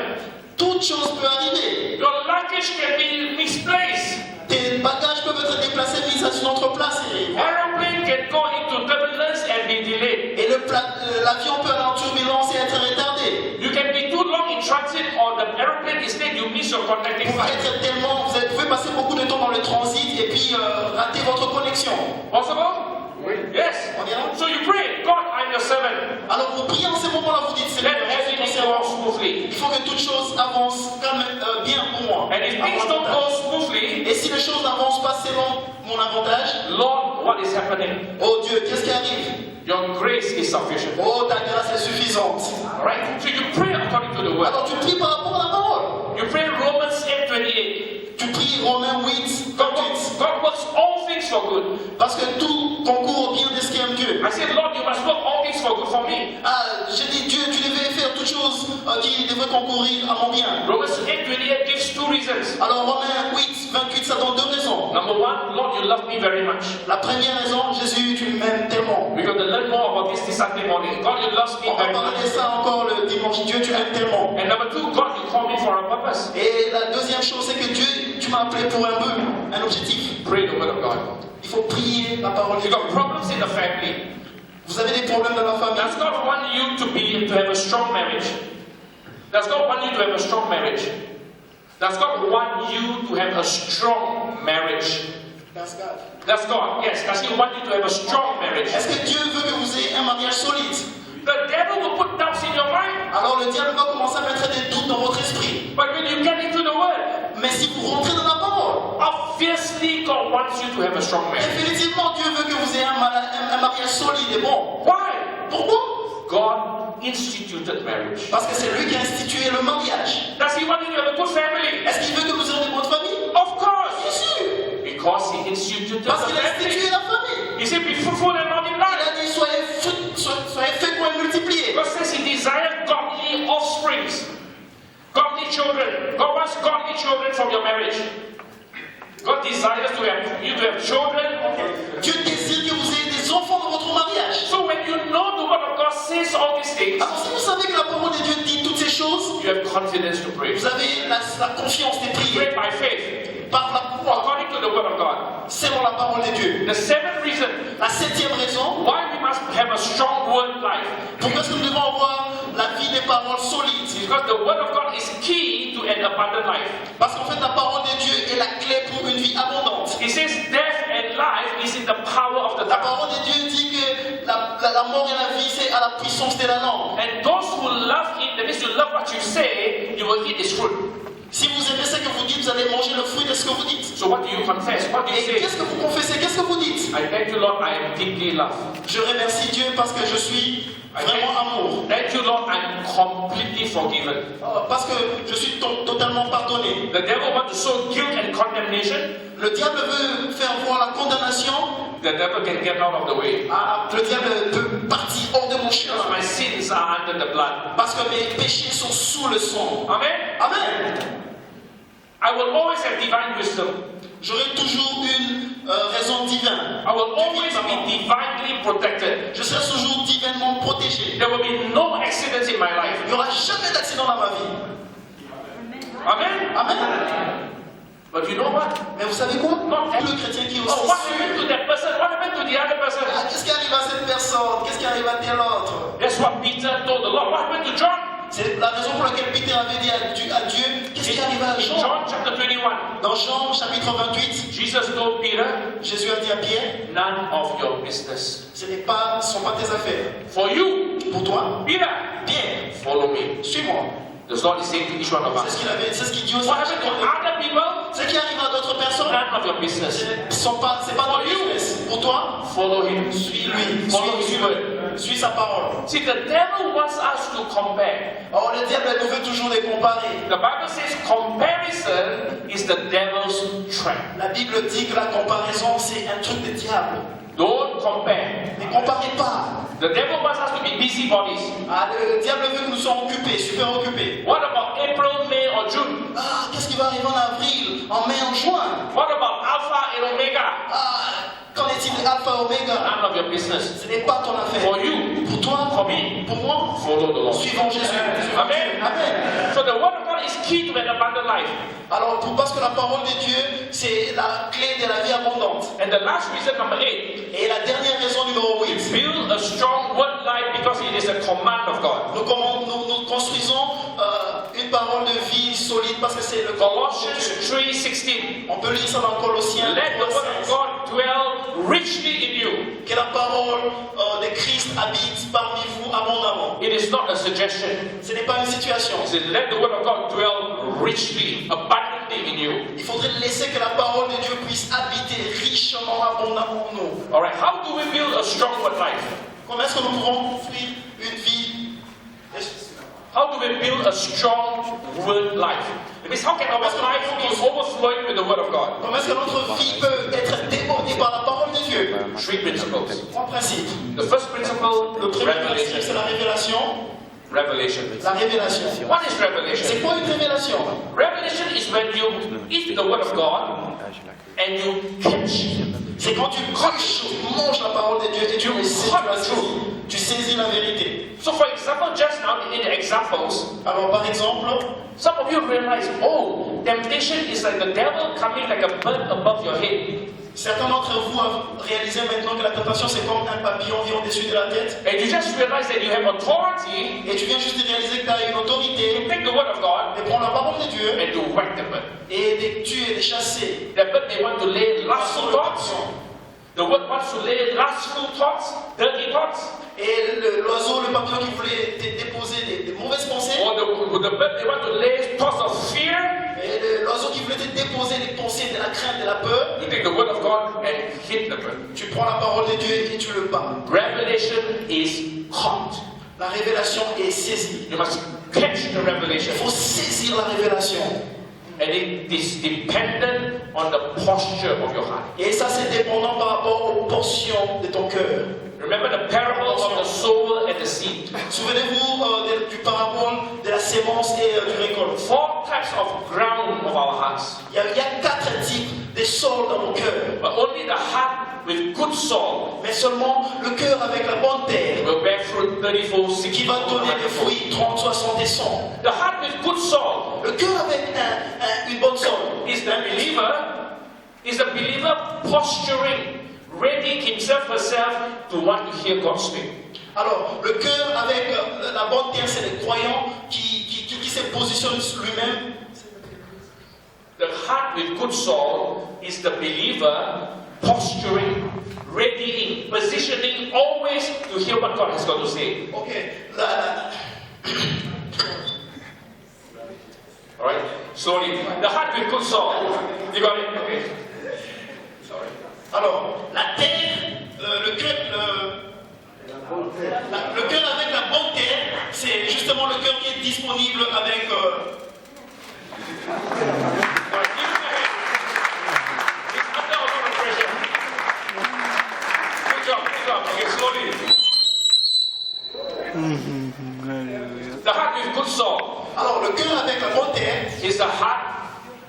Toute chose peut arriver. Your luggage can be misplaced. Tes bagages peuvent être déplacés, mis à une autre place. Aeroplane can go into turbulence and be delayed. Et l'avion peut aller en turbulence et être retardé. You can be too long in transit or the aeroplane instead you miss your connecting Vous pouvez flight. être tellement, vous pouvez passer beaucoup de temps dans le transit et puis rater votre connexion. Possible? Yes. On est là? So you pray, God, I'm your servant. Alors vous priez en ce moment-là, vous dites Seigneur, Let je suis ton everything go servant. smoothly. Il faut que toutes choses avancent bien pour moi. And if À things mon don't avantage. go smoothly, Et si les choses n'avancent pas selon mon avantage, Lord, what is happening? oh Dieu, qu'est-ce qui arrive? Your grace is sufficient. Oh, ta grâce est suffisante. Alright? So you pray according to the word. Alors tu pries par rapport à la parole. You pray Romans 8:28. Tu pries Romains 8, 28. God works all things for good. Parce que tout concourt au bien de ce qui aime Dieu. I said, Lord, you must work all things for good for me. Ah, j'ai dit Dieu, tu devais faire toutes toutes choses qui devraient concourir à mon bien. Romans 8:28 gives two reasons. Alors Romains 8:28, ça donne deux raisons. Number one, Lord, you love me very much. La première raison, Jésus, tu m'aimes tellement. We're going to learn more about this Sunday morning. God, you love me On va very parler much. de ça encore le dimanche. Dieu, tu m'aimes tellement. And number two, God, you call me for a purpose. Et la deuxième chose, c'est que Dieu, tu m'as appelé pour un but, un objectif. Pray the word of God. Il faut prier la parole de You Dieu. got problems in the family. Vous avez des problèmes dans la Does famille. God want you to have a strong marriage? Does God want you to have a strong marriage? Does God want you to have a strong marriage? That's God. Does God? Yes. Does He want you to have a strong marriage? Est-ce que Dieu veut que vous ayez un mariage solide? The devil will put doubts in your mind. Alors le diable va commencer à mettre des doutes dans votre esprit. But when you get into the word, Mais si vous rentrez dans la parole, obviously God wants you to have a strong marriage. définitivement Dieu veut que vous ayez un mariage solide et bon. Why? Pourquoi? God instituted marriage. Parce que c'est lui qui a institué le mariage. Does He want you to have a good family? Est-ce qu'il veut que vous ayez une bonne famille? Of Bien course. sûr. Because He instituted the Parce qu'il a institué family. la famille. He said, be fruitful and Il multiply. a dit soyez féconds et multipliés. God says He desired godly offsprings, godly children. God wants godly children from your marriage. God desires you to have children. Dieu désire que vous ayez des enfants dans votre mariage. So when you know the word of God says all these things, Alors si vous savez que la parole de Dieu dit toutes ces choses, you have confidence to pray. vous avez la confiance de prier Pray by faith, par la foi, according to the word of God. selon la parole de Dieu. The seventh reason La septième raison, why we must have a strong word life pourquoi est-ce que nous devons avoir la vie des paroles solides? is because the word of God is key to an abundant life. Parce qu'en fait, la parole de Dieu est la clé pour une vie abondante. He says death and life is in the power of the La tongue. parole de Dieu dit que la mort et la vie, c'est à la puissance de la langue. And those who love Him, that means you love what you say, you will eat His fruit. Si vous aimez ce que vous dites, vous allez manger le fruit de ce que vous dites. So what do you confess? What do you Et say? qu'est-ce que vous confessez? Qu'est-ce que vous dites? I thank you, Lord, I am deeply loved. Je remercie Dieu parce que je suis vraiment amour. Thank you, Lord, I'm completely forgiven. Parce que je suis totalement pardonné. The devil wants to sow guilt and condemnation. Le diable veut faire voir la condamnation. The devil can get out of the way. Le diable peut partir hors de mon chemin. My sins are under the blood. Parce que mes péchés sont sous le sang. Amen. Amen. I will always have divine wisdom. J'aurai toujours une raison divine. I will always be divinely protected. Je serai toujours divinement protégé. There will be no accidents in my life. Il n'y aura jamais d'accident dans ma vie. Amen. Amen. But you know what? Mais vous savez quoi? Le chrétien qui est Oh, what aussi happened sûr. to that person? What happened to the other person? Qu'est-ce qui arrive à cette personne? Qu'est-ce qui arrive à tel autre? That's what Peter told the Lord. What happened to John? C'est la raison pour laquelle Peter avait dit à Dieu, qu'est-ce qui arrive à In Jean? John chapter 21, Dans Jean chapitre 28, Jesus told Peter, Jésus a dit à Pierre, none of your business. ce ne sont pas tes affaires. For you, Pour toi, Peter, Pierre, follow me. suis-moi. The Lord is saying to each one of C'est us. ce qu'il dit aussi. What happened to other people? Ce qui arrive à d'autres personnes, None of your business. c'est pas ton business. Pour toi, Follow him. suis-lui. Follow his word. Suis sa parole. See, the devil wants us to compare. Or, le diable nous veut toujours les comparer. The Bible says comparison is the devil's trap. La Bible dit que la comparaison, c'est un truc de diable. Don't compare. Ne comparez pas. The devil wants us to be busybodies. Le diable veut que nous soyons occupés, super occupés. What about April, May, or June? Qu'est-ce qui va arriver en avril, en mai, en juin? What about Alpha and Omega? Qu'en est-il de Alpha Omega? None of your business. Ce n'est pas ton affaire. For you, Pour toi, for me, pour moi, follow the Lord. suivons Jésus. Amen. Amen. So the word of God is key to an abundant life. Alors, parce que la parole de Dieu, c'est la clé de la vie abondante. And the last reason, number 8, Et la dernière raison numéro 8, build a strong word life because it is a command of God. nous construisons une parole de vie solide parce que c'est le commandement de Colossians Dieu. 3:16. On peut lire ça dans Colossiens Let the word of 3:16. God dwell richly in you. Que la parole de Christ habite parmi vous abondamment. It is not a suggestion. Ce n'est pas une situation. It says, let the word of God dwell richly, abundantly in you. Il faudrait laisser que la parole de Dieu puisse habiter richement, abondamment en nous. All right. How do we build a strong word life? Comment est-ce que nous pouvons construire une vie? How do we build a strong word life? It means how can our life be overflowing with the word of God? Comment est-ce que notre vie peut être débordée par la parole de Dieu? 3 principles. Trois principes. The first principle, Le premier principe, revelation. c'est la révélation. Revelation. La révélation. What is revelation? C'est quoi une révélation? Revelation is when you eat the word of God and you catch. C'est quand tu manges la parole de Dieu et tu tu saisis la vérité. So for example, just now in the examples, Alors par exemple, some of you realize, oh, temptation is like the devil coming like a bird above your head. certains d'entre vous ont réalisé maintenant que la tentation c'est comme un papillon vient au-dessus de la tête. And you just realize that you have authority Et tu viens juste de réaliser que tu as une autorité to take the word of God de prendre la parole de Dieu and to whack the bird. et de tuer, de chasser. The bird they want to lay lustful thoughts. The word wants to lay lustful thoughts, dirty thoughts. Et l'oiseau, le papillon qui voulait déposer des mauvaises pensées. Or the bird they want to lay thoughts of fear. Et l'oiseau qui voulait te déposer des pensées de la crainte, de la peur. You take the word of God and hit the bird. Tu prends la parole de Dieu et tu le bats. Revelation is caught. La révélation est saisie. You must catch the revelation. Il faut saisir la révélation. And it is dependent on the posture of your heart. Et ça, c'est dépendant par rapport aux portions de ton cœur. Remember the parable of the sower and the seed. Souvenez-vous du parabole de la sémence et du récolte. 4 types of ground of our hearts. Il y a 4 types de sols dans mon cœur. But only the heart with good soil Mais seulement le cœur avec la bonne terre will bear fruit 34, 60, qui va donner des 100. fruits 30, 60 et 100. The heart with good soil Le cœur avec une bonne sol is the believer posturing, ready himself herself to want to hear God speak. Alors, le cœur avec la bonne terre, c'est le croyant qui se positionne lui-même. The heart with good soil is the believer posturing, readying, positioning always to hear what God has got to say. Ok. Alright? Slowly. The heart with good soil. You got it? Okay. Sorry. Alors, la terre, le cœur avec la bonne terre, c'est justement le cœur qui est disponible avec. Alright, give him a hand. He's under a lot of pressure. Good job. Okay, slowly. The heart with good soil Alors, le cœur avec la bonne terre, is the heart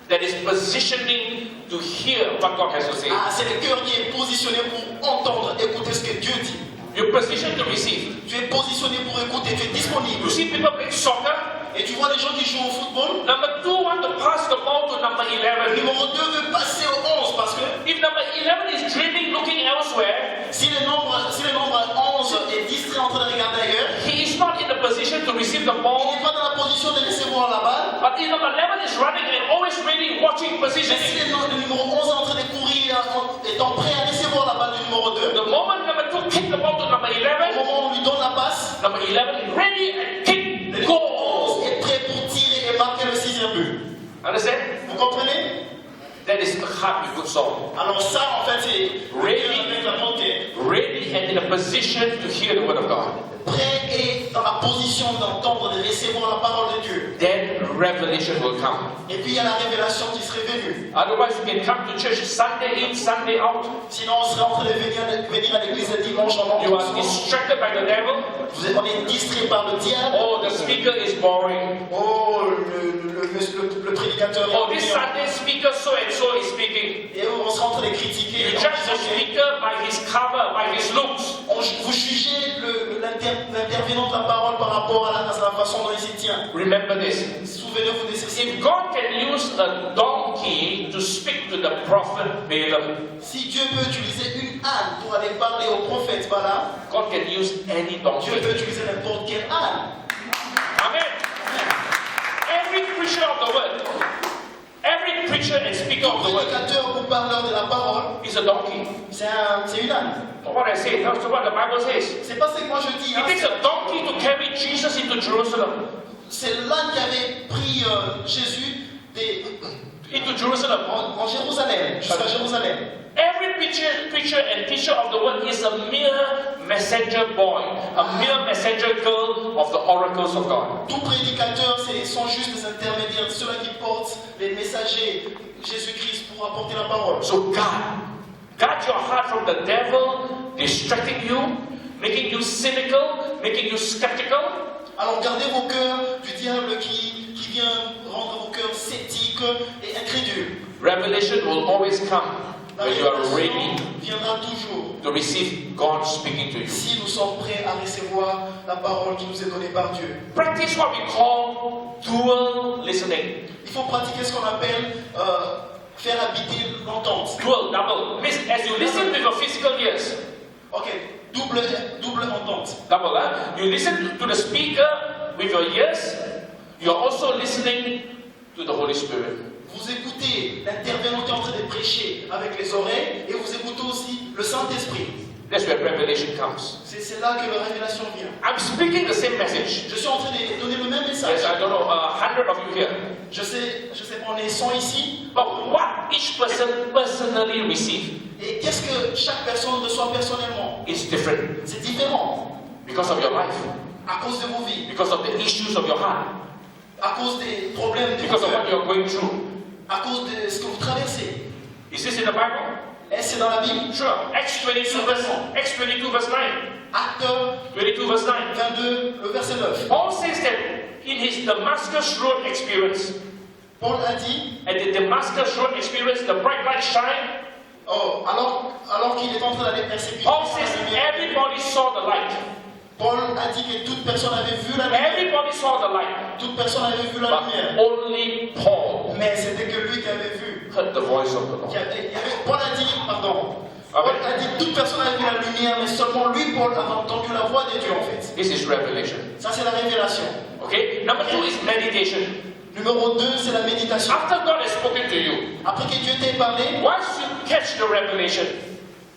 that is positioning to hear what God has to say. c'est le cœur qui est positionné pour entendre, écouter ce que Dieu dit. You're positioned to receive. Tu es positionné pour écouter, tu es disponible. You see people playing soccer. Et tu vois les gens qui jouent au football. Number 2 want to pass the ball to number Le 11. numéro 2 veut passer au 11 parce que If number 11 is dreaming, looking elsewhere, si le nombre 11 est distrait en train de regarder ailleurs, he is not in the position to receive the il ball. n'est pas dans la position de recevoir la balle. But if number 11 is running and always ready, watching Mais si positioning, le numéro 11 est en train de courir, étant prêt à recevoir la balle du numéro 2, the moment number 2 kick the ball to number au 11, moment où on lui donne la passe, number 11 is ready and kick, le goal. 11 est prêt pour tirer et marquer le 6e but. Understand? Vous comprenez? That is the heart with good soul. Alors ça, en fait, c'est le cœur avec la bonté. Ready and in a position to hear the word of God. Prêt et dans la position d'entendre, de recevoir la parole de Dieu. Then revelation will come. Et puis il y a la révélation qui serait venue. Otherwise, you can come to church Sunday in, Sunday out. Sinon, on serait en train de venir à l'église le dimanche en You are distracted by the devil. On est distrait par le diable. Oh, the speaker is boring. Oh, le prédicateur est Oh, this ennuyant. Sunday speaker so and so is speaking. Et on serait en train de critiquer. You judge the speaker by his cover, by his looks. Vous jugez l'intervenant de la parole par rapport à la façon dont il s'y tient. Remember this. Souvenez-vous de ceci. If God can use a donkey to speak to the prophet Balaam, Si Dieu peut utiliser une âne pour aller parler au prophète Balaam, God can use any Dieu donkey. peut utiliser n'importe quel âne. Amen. Every preacher of the word, every preacher and speaker of the word Prédicateur ou parleur de la parole, is a donkey. c'est une âne. What I say, that's what the Bible says. C'est pas ce que moi je dis. It takes a donkey to carry Jesus into Jerusalem. C'est l'âne qui avait pris Jésus Into Jerusalem. en Jérusalem, jusqu'à Jérusalem. Every preacher and teacher of the word is a mere messenger boy, a mere messenger girl of the oracles of God. Tout prédicateur, sont juste des intermédiaires, ceux-là qui portent les messagers Jésus-Christ pour apporter la parole. So guard your heart from the devil distracting you, making you cynical, making you skeptical. alors gardez vos cœurs du diable qui vient rendre vos cœurs sceptiques et incrédules. Revelation will always come La when you are ready révélation viendra toujours to receive God speaking to you. si nous sommes prêts à recevoir la parole qui nous est donnée par Dieu. Practice what we call dual listening. Il faut pratiquer ce qu'on appelle faire habiter l'entente. Dual, double. Means as you listen with your physical ears. Ok, double entente. Double, huh? You listen to the speaker with your ears. You are also listening to the Holy Spirit. Vous écoutez l'intervenant qui est en train de prêcher avec les oreilles et vous écoutez aussi le Saint-Esprit. That's where revelation comes. C'est là que la révélation vient. I'm speaking the same message. Je suis en train de donner le même message. Yes, I don't know, 100 of you here. Je sais pas, on est 100 ici. But what each person personally receive Et qu'est-ce que chaque personne reçoit personnellement? is different C'est différent. because of your life, À cause de vos vies, because of the issues of your heart, à cause des problèmes de because vos of what cœurs, you're going through. à cause de ce que vous traversez. Is this in the Bible? Est-ce dans la Bible? Sure. Acts 22 verse 9. Acte 22 verse 9. 22, le verset 9. Paul says that in his Damascus Road experience, Paul a dit, at the Damascus Road experience, the bright light shine. alors qu'il est en train d'aller persécuter, Paul says everybody saw the light. Paul a dit que toute personne avait vu la lumière. Everybody saw the light. Toute personne avait vu la But lumière. only Paul Mais c'était que lui qui avait vu. heard the voice of the Lord. Paul a dit, Paul a dit, toute personne avait vu la lumière, mais seulement lui, Paul, avait entendu la voix de Dieu en fait. This is revelation. Ça, c'est la révélation. Okay? Number 2 is meditation. Numéro 2, c'est la méditation. After God has spoken to you, Après que Dieu t'ait parlé, once you catch the revelation,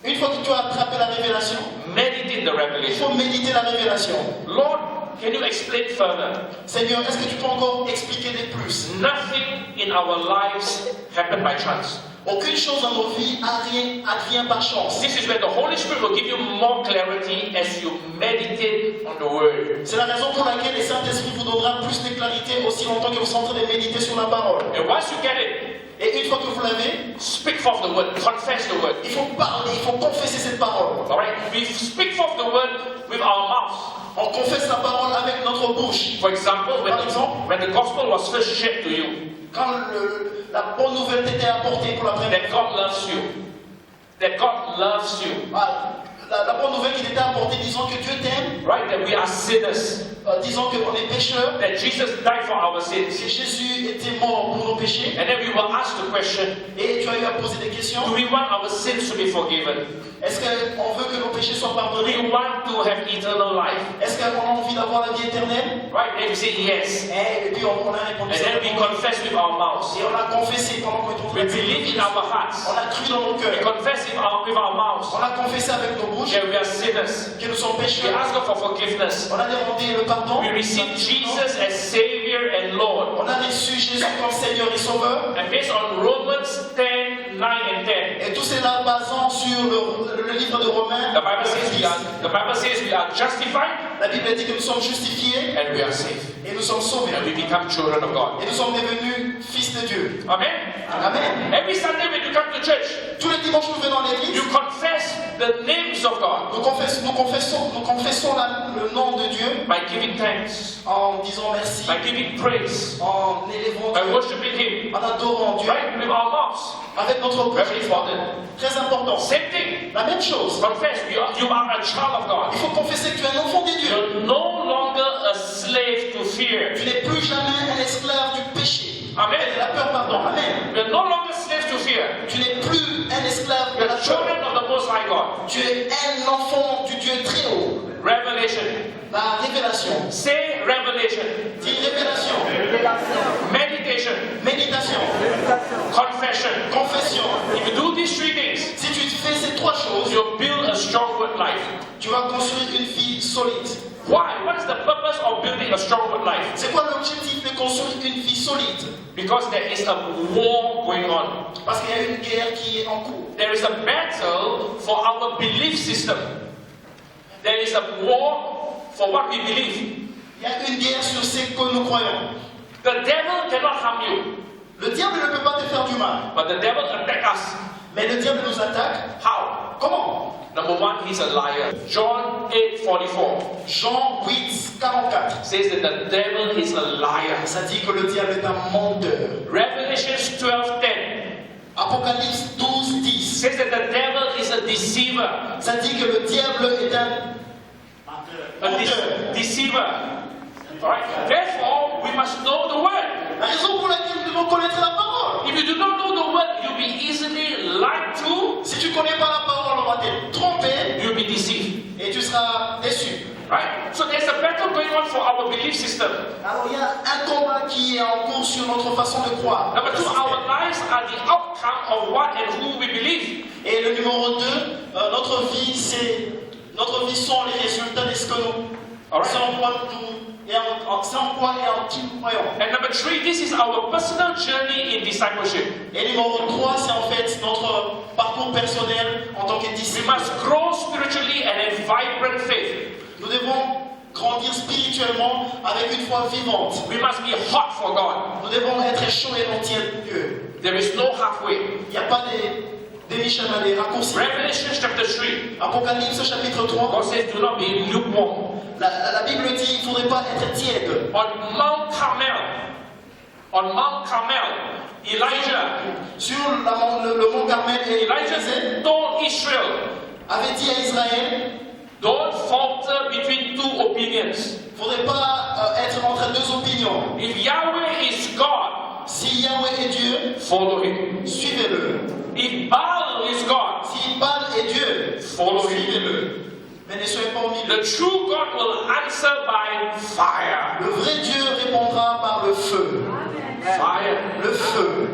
une fois que tu as attrapé la révélation, meditate the il revelation. faut méditer la révélation. Lord, can you explain further? Seigneur, est-ce que tu peux encore expliquer des plus? Nothing in our lives happened by chance. Aucune chose dans nos vies advient par chance. This is where the Holy Spirit will give you more clarity as you meditate on the Word. C'est la raison pour laquelle le Saint-Esprit vous donnera plus de clarité aussi longtemps que vous serez en train de méditer sur la parole. And once you get it, Et une fois que vous l'avez, speak forth the Word, confess the Word. il faut parler, il faut confesser cette parole. Alright? We speak forth the Word with our mouth. On confesse la parole avec notre bouche. For example, Par exemple, when the gospel was first shared to you, quand la bonne nouvelle t'était apportée pour la première that God loves you, that God loves you, fois, la bonne nouvelle qui t'était apportée disant que Dieu t'aime, right? That we are sinners, disant qu'on est pécheurs, that Jesus died for our que sins. Jésus était mort pour nos péchés, And then we were asked the question, et tu as eu à poser des questions. do we want our sins to be forgiven? Est-ce qu'on veut que nos péchés soient Do pardonnés? we want to have eternal life? Est-ce qu'on a envie d'avoir la vie éternelle? Right? And we say yes. Et puis on a répondu And ça. then we confess with our mouths. Et on a confessé pendant qu'on We believe in our hearts. On a cru dans nos We cœurs. confess with our mouths On a confessé avec nos bouches that we are sinners. que nous sommes We pécheurs. ask God for forgiveness. On a demandé le pardon. We receive Jesus as Savior and Lord. On a reçu Jésus comme Seigneur et Sauveur. And based on Romans 10, 9 and 10, Et tout cela basant sur le livre de Romains. the Bible says we are justified La Bible dit que nous sommes justifiés and we are saved. et nous sommes sauvés. And we become children of God. Et nous sommes devenus fils de Dieu. Amen? Amen. Every Sunday when you come to church, Tous les dimanches, nous venons à l'église. you confess the names of God Nous confessons le nom de Dieu by giving thanks, en disant merci, by giving praise, en élevant by Dieu, worshiping Him, en adorant Dieu, right? With our mouths. avec notre bouche. Very important. Très important. Same thing. La même chose. Confess you are a child of God. Il faut confesser que tu es un enfant de Dieu. You're no longer a slave to fear. Tu n'es plus jamais un esclave du péché. Amen. De la peur, pardon. Amen. You're no longer slaves to fear. Tu n'es plus un esclave de la You're children peur. of the Most High God. Tu es un enfant du Dieu très haut. Revelation. La révélation. Say revelation. Dis révélation. Meditation. Méditation. Confession. Confession. If you do these three things, Si tu fais ces trois choses, you'll build a stronger life. tu vas construire une vie solide. Why? What is the purpose of building a stronger life? C'est quoi l'objectif de construire une vie solide? Because there is a war going on. Parce qu'il y a une guerre qui est en cours. There is a battle for our belief system. There is a war for what we believe. Il y a une guerre sur ce que nous croyons. The devil cannot harm you, Le diable ne peut pas te faire du mal, but the devil attacks us. mais le diable nous attaque. How? Comment? Number one, he's a liar. John 8:44 Jean 8, 44. says that the devil is a liar. Ça dit que le diable est un menteur. Revelations 12:10 Apocalypse 12, 10. says that the devil is a deceiver. Ça dit que le diable est un menteur. Deceiver. Alright? Therefore, we must know the word. La raison pour laquelle nous devons connaître la parole. If you do not know the word, you'll be easily lied to, Si tu ne connais pas la parole, on va te tromper you'll be deceived. et tu seras déçu. Right? So there's a battle going on for our belief system. Alors il y a un combat qui est en cours sur notre façon de croire. Number two, our lives are the outcome of what and who we believe. Et le numéro 2, notre vie sont les résultats de ce que nous Alright. c'est en quoi et en qui nous croyons. And number three, this is our personal journey in discipleship. Et numéro 3, c'est en fait notre parcours personnel en tant que We disciple. must grow spiritually and have vibrant faith. Nous devons grandir spirituellement avec une foi vivante. We must be hot for God. Nous devons être chauds et entiers de Dieu. There is no halfway. Il n'y a pas des demi-chemins, des raccourcis. Revelation chapter 3, Apocalypse chapitre 3, God says, do not be lukewarm. la Bible dit qu'il ne faudrait pas être tiède. On Mount Carmel, Elijah Sur le mont Carmel, Élisée told Israel, avait dit à Israël, don't falter between two opinions. il ne faudrait pas être entre deux opinions. If Yahweh is God, Si Yahweh est Dieu, follow him. suivez-le. If Baal is God, Si Baal est Dieu, follow him. suivez-le. Mais ne soyez pas au milieu. The true God will answer by fire. Le vrai Dieu répondra par le feu. Fire. Le feu.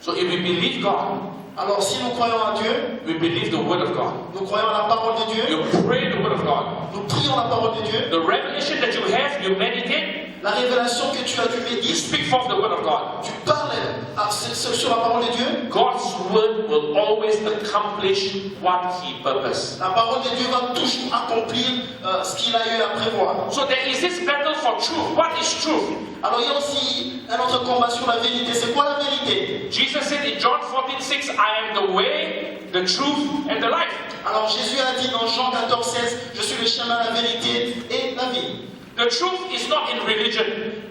So if we believe God, Alors si nous croyons en Dieu, we believe the word of God. nous croyons en la parole de Dieu, You pray the word of God. nous prions la parole de Dieu, The revelation that you have, you meditate, la révélation que tu as du you méditer, speak forth the word of God. tu parles sur la parole de Dieu, God's word will always accomplish what He purposed. la parole de Dieu va toujours accomplir ce qu'il a eu à prévoir. So there is this battle for truth. What is truth? Alors il y a aussi un autre combat sur la vérité. C'est quoi la vérité? Jesus said in John 14:6, I am the way, the truth, and the life. Alors Jésus a dit dans Jean 14, 16, je suis le chemin, la vérité et la vie. The truth is not in religion.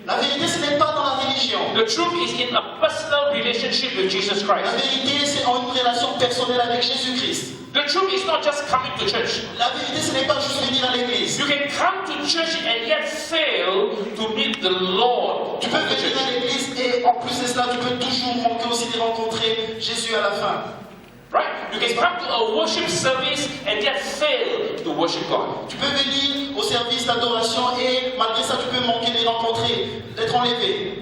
La vérité, ce n'est pas dans la religion. The truth is in a personal relationship with Jesus La Christ. vérité, c'est en une relation personnelle avec Jésus-Christ. The truth is not just coming to church. La vérité, ce n'est pas juste venir à l'église. You can come to church and yet fail to meet the Lord. Tu peux venir à l'église et en plus de cela, tu peux toujours manquer aussi de rencontrer Jésus à la fin. Right? You can come to a worship service and yet fail to worship God. Tu peux venir au service d'adoration et malgré ça, tu peux manquer de les rencontrer, d'être enlevé.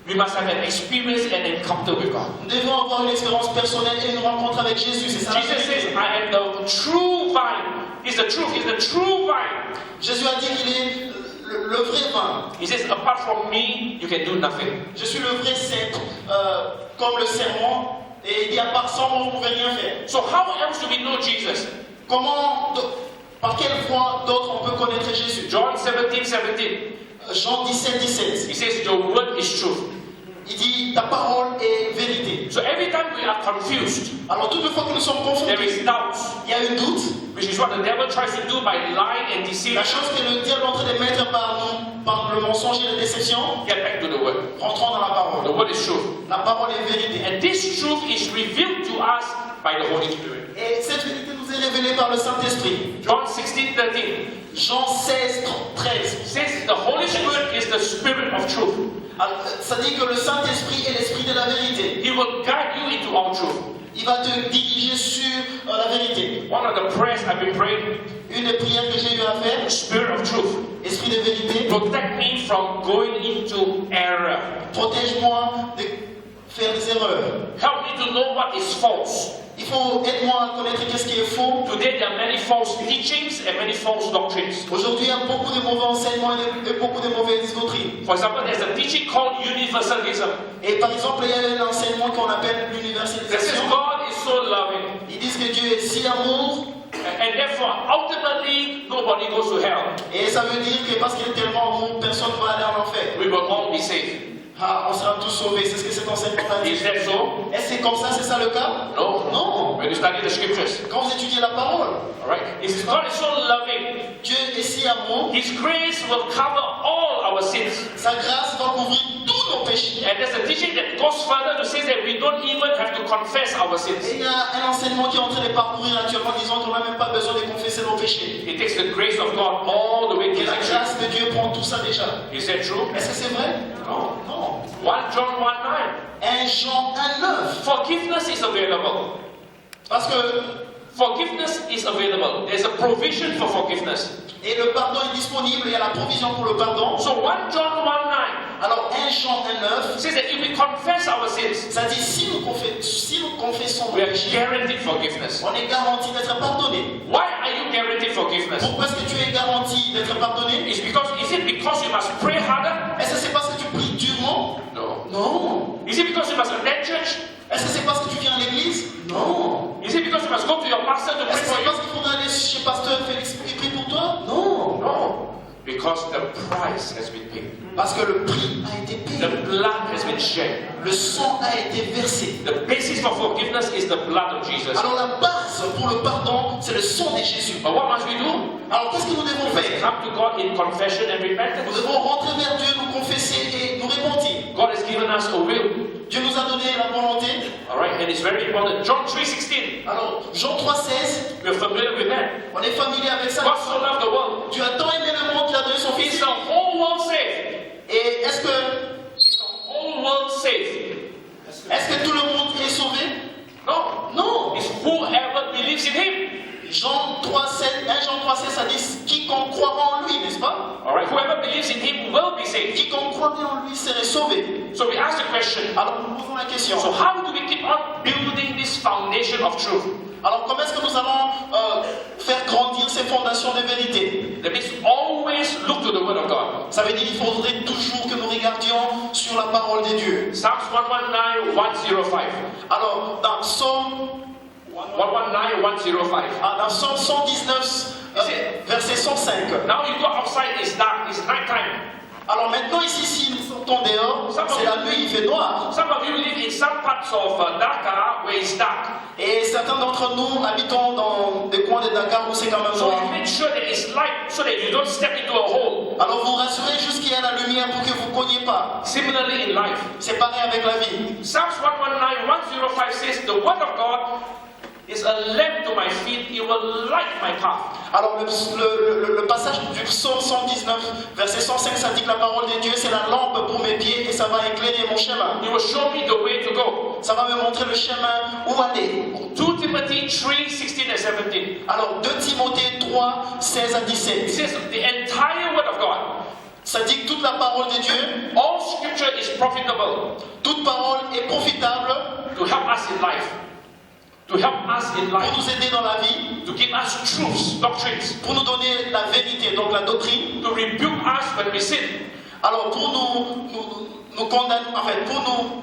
We must have an experience and encounter with God. Nous devons avoir une expérience personnelle et une rencontre avec Jésus. C'est ça la Jesus vérité. says, I am the true vine. He's the truth. He's the true vine. Jésus a dit qu'il est le vrai vin. He says, apart from me, you can do nothing. Je suis le vrai cèdre, comme le serment. Et il dit à part ça, on ne pouvait rien faire. So how else do we know Jesus? Comment, par quelle voie d'autres on peut connaître Jésus? John 17:17. Jean 17, 17. He says, your word is truth. Il dit ta parole est vérité. So every time we are confused, Alors toute fois que nous sommes there confondus, is doubt, il y a une doute. which is what the devil tries to do by lying and deceiving. La chose que le diable est en train de mettre par nous, par le mensonge et la déception, Get back to the word. rentrons dans la The parole. word is truth. La parole est vérité. And this truth is revealed to us by the Holy Spirit. Et cette vérité nous est révélée par le Saint-Esprit. John 16:13 Jean 16, 13. says the Holy Spirit is the spirit of truth. Ça dit que le Saint-Esprit est l'Esprit de la vérité. He will guide you into all truth. Il va te diriger sur la vérité. One of the prayers I've been praying, Une des prières que j'ai eu à faire, Spirit of truth, Esprit de vérité, protect me from going into error. protège-moi de faire des erreurs. Help me to know what is false. Il faut aide-moi à connaître qu'est-ce qui est faux. Today there are many false teachings and many false doctrines. Aujourd'hui, il y a beaucoup de mauvais enseignements et beaucoup de mauvaises doctrines. For example, there's a teaching called universalism. Et par exemple, il y a un enseignement qu'on appelle That says l'universalisation. God is so loving, Ils disent que Dieu est si amour, and therefore ultimately nobody goes to hell. et ça veut dire que parce qu'il est tellement amour, personne ne va aller en enfer. We will all be saved. Ah, on sera tous sauvés, c'est ce que cet enseignement a dit. Is that so? Est-ce que c'est comme ça, c'est ça le cas? No. Non. When you study the scriptures. Quand vous étudiez la parole, Alright? God is so loving. Dieu est si amour, His grace will cover all our sins. sa grâce va couvrir tous nos péchés. And there's a teaching that goes further to say that we don't even have to confess our Et sins. il y a un enseignement qui est en train de parcourir actuellement disant qu'on n'a même pas besoin de confesser nos péchés. It takes the grace of God all the way to Et la the grâce de Dieu prend tout ça déjà. Is that true? Est-ce que c'est vrai? No. Non. 1 John 1:9. 1 Jean 1,9. Forgiveness is available. Parce que Forgiveness is available. There's a provision for forgiveness. et le pardon est disponible, il y a la provision pour le pardon. So 1 John 1:9 Alors 1 Jean 1,9, says that if we confess our sins, ça dit si nous confessons nos we are péchés, guaranteed forgiveness. on est garanti d'être pardonné. Why are you guaranteed forgiveness? Pourquoi est-ce que tu es garanti d'être pardonné? Is it because you must pray harder? Est-ce que c'est parce que tu pries durement? No. Non. Is it because you must attend church? Est-ce que c'est parce que tu viens à l'église? Non. Is it because you must go to your pastor to pray Est-ce que for c'est you? parce qu'il faudra aller chez Pasteur Félix et prier pour toi? Non. No. Because the price has been paid. Parce que le prix a été payé. The blood has been shed. Le sang a été versé. The basis for forgiveness is the blood of Jesus. Alors la base pour le pardon, c'est le sang de Jésus. But what must we do? Alors qu'est-ce que nous devons faire? Come to God in confession and Nous repentance. devons rentrer vers Dieu, nous confesser et nous repentir. God has given us a will. Dieu nous a donné la volonté. Alright, and it's very important. John 3:16. Alors Jean 3,16, We're familiar with that. on est familier avec ça. God so loved the world. Dieu a tant aimé le monde qu'il a donné son Is Fils. the whole world saved? Et est-ce que Whole world saved? tout le monde est sauvé? No. Non. It's whoever believes in Him. Jean 3,16, 1 Jean 3,16, ça dit quiconque croira en lui, n'est-ce pas? Alright, whoever believes in Him will be saved. Quiconque croirait en lui serait sauvé. So we ask the question. Alors nous posons la question. So how do we keep on building this foundation of truth? Alors comment est-ce que nous allons faire grandir ces fondations de vérité? That means always look to the Word of God. Ça veut dire qu'il faudrait toujours que nous regardions sur la parole de Dieu. Psalms 119, 105. Alors dans Psaume 119, 105. Dans Psaume 119, verset 105. Now you go outside, it's dark, it's night time. Alors maintenant ici, si nous sortons dehors, c'est la nuit, il fait noir. Some of you live in some parts of Dhaka where it's dark. Et certains d'entre nous habitons dans des coins de Dakar où c'est quand même So noir. you make sure that it's light so that you don't step into a hole. Alors vous rassurez juste qu'il y a la lumière pour que vous ne cogniez pas. Similarly in life. C'est pareil avec la vie. Psalms 119, 105 says, the Word of God is a lamp to my feet, it will light my path. Alors le passage du psaume 119, verset 105, ça dit que la parole de Dieu c'est la lampe pour mes pieds et ça va éclairer mon chemin. It will show me the way to go. Ça va me montrer le chemin où aller. 2 Timothy 3, 16 and 17. Alors 2 Timothée 3, 16 à 17. It says the entire Word of God. Ça dit que toute la parole de Dieu, All scripture is profitable toute parole est profitable to help us in life. To help us in pour life. nous aider dans la vie, To give us truths, doctrines. pour nous donner la vérité, donc la doctrine. To rebuke us when we sin. Alors pour nous condamner, en fait, pour nous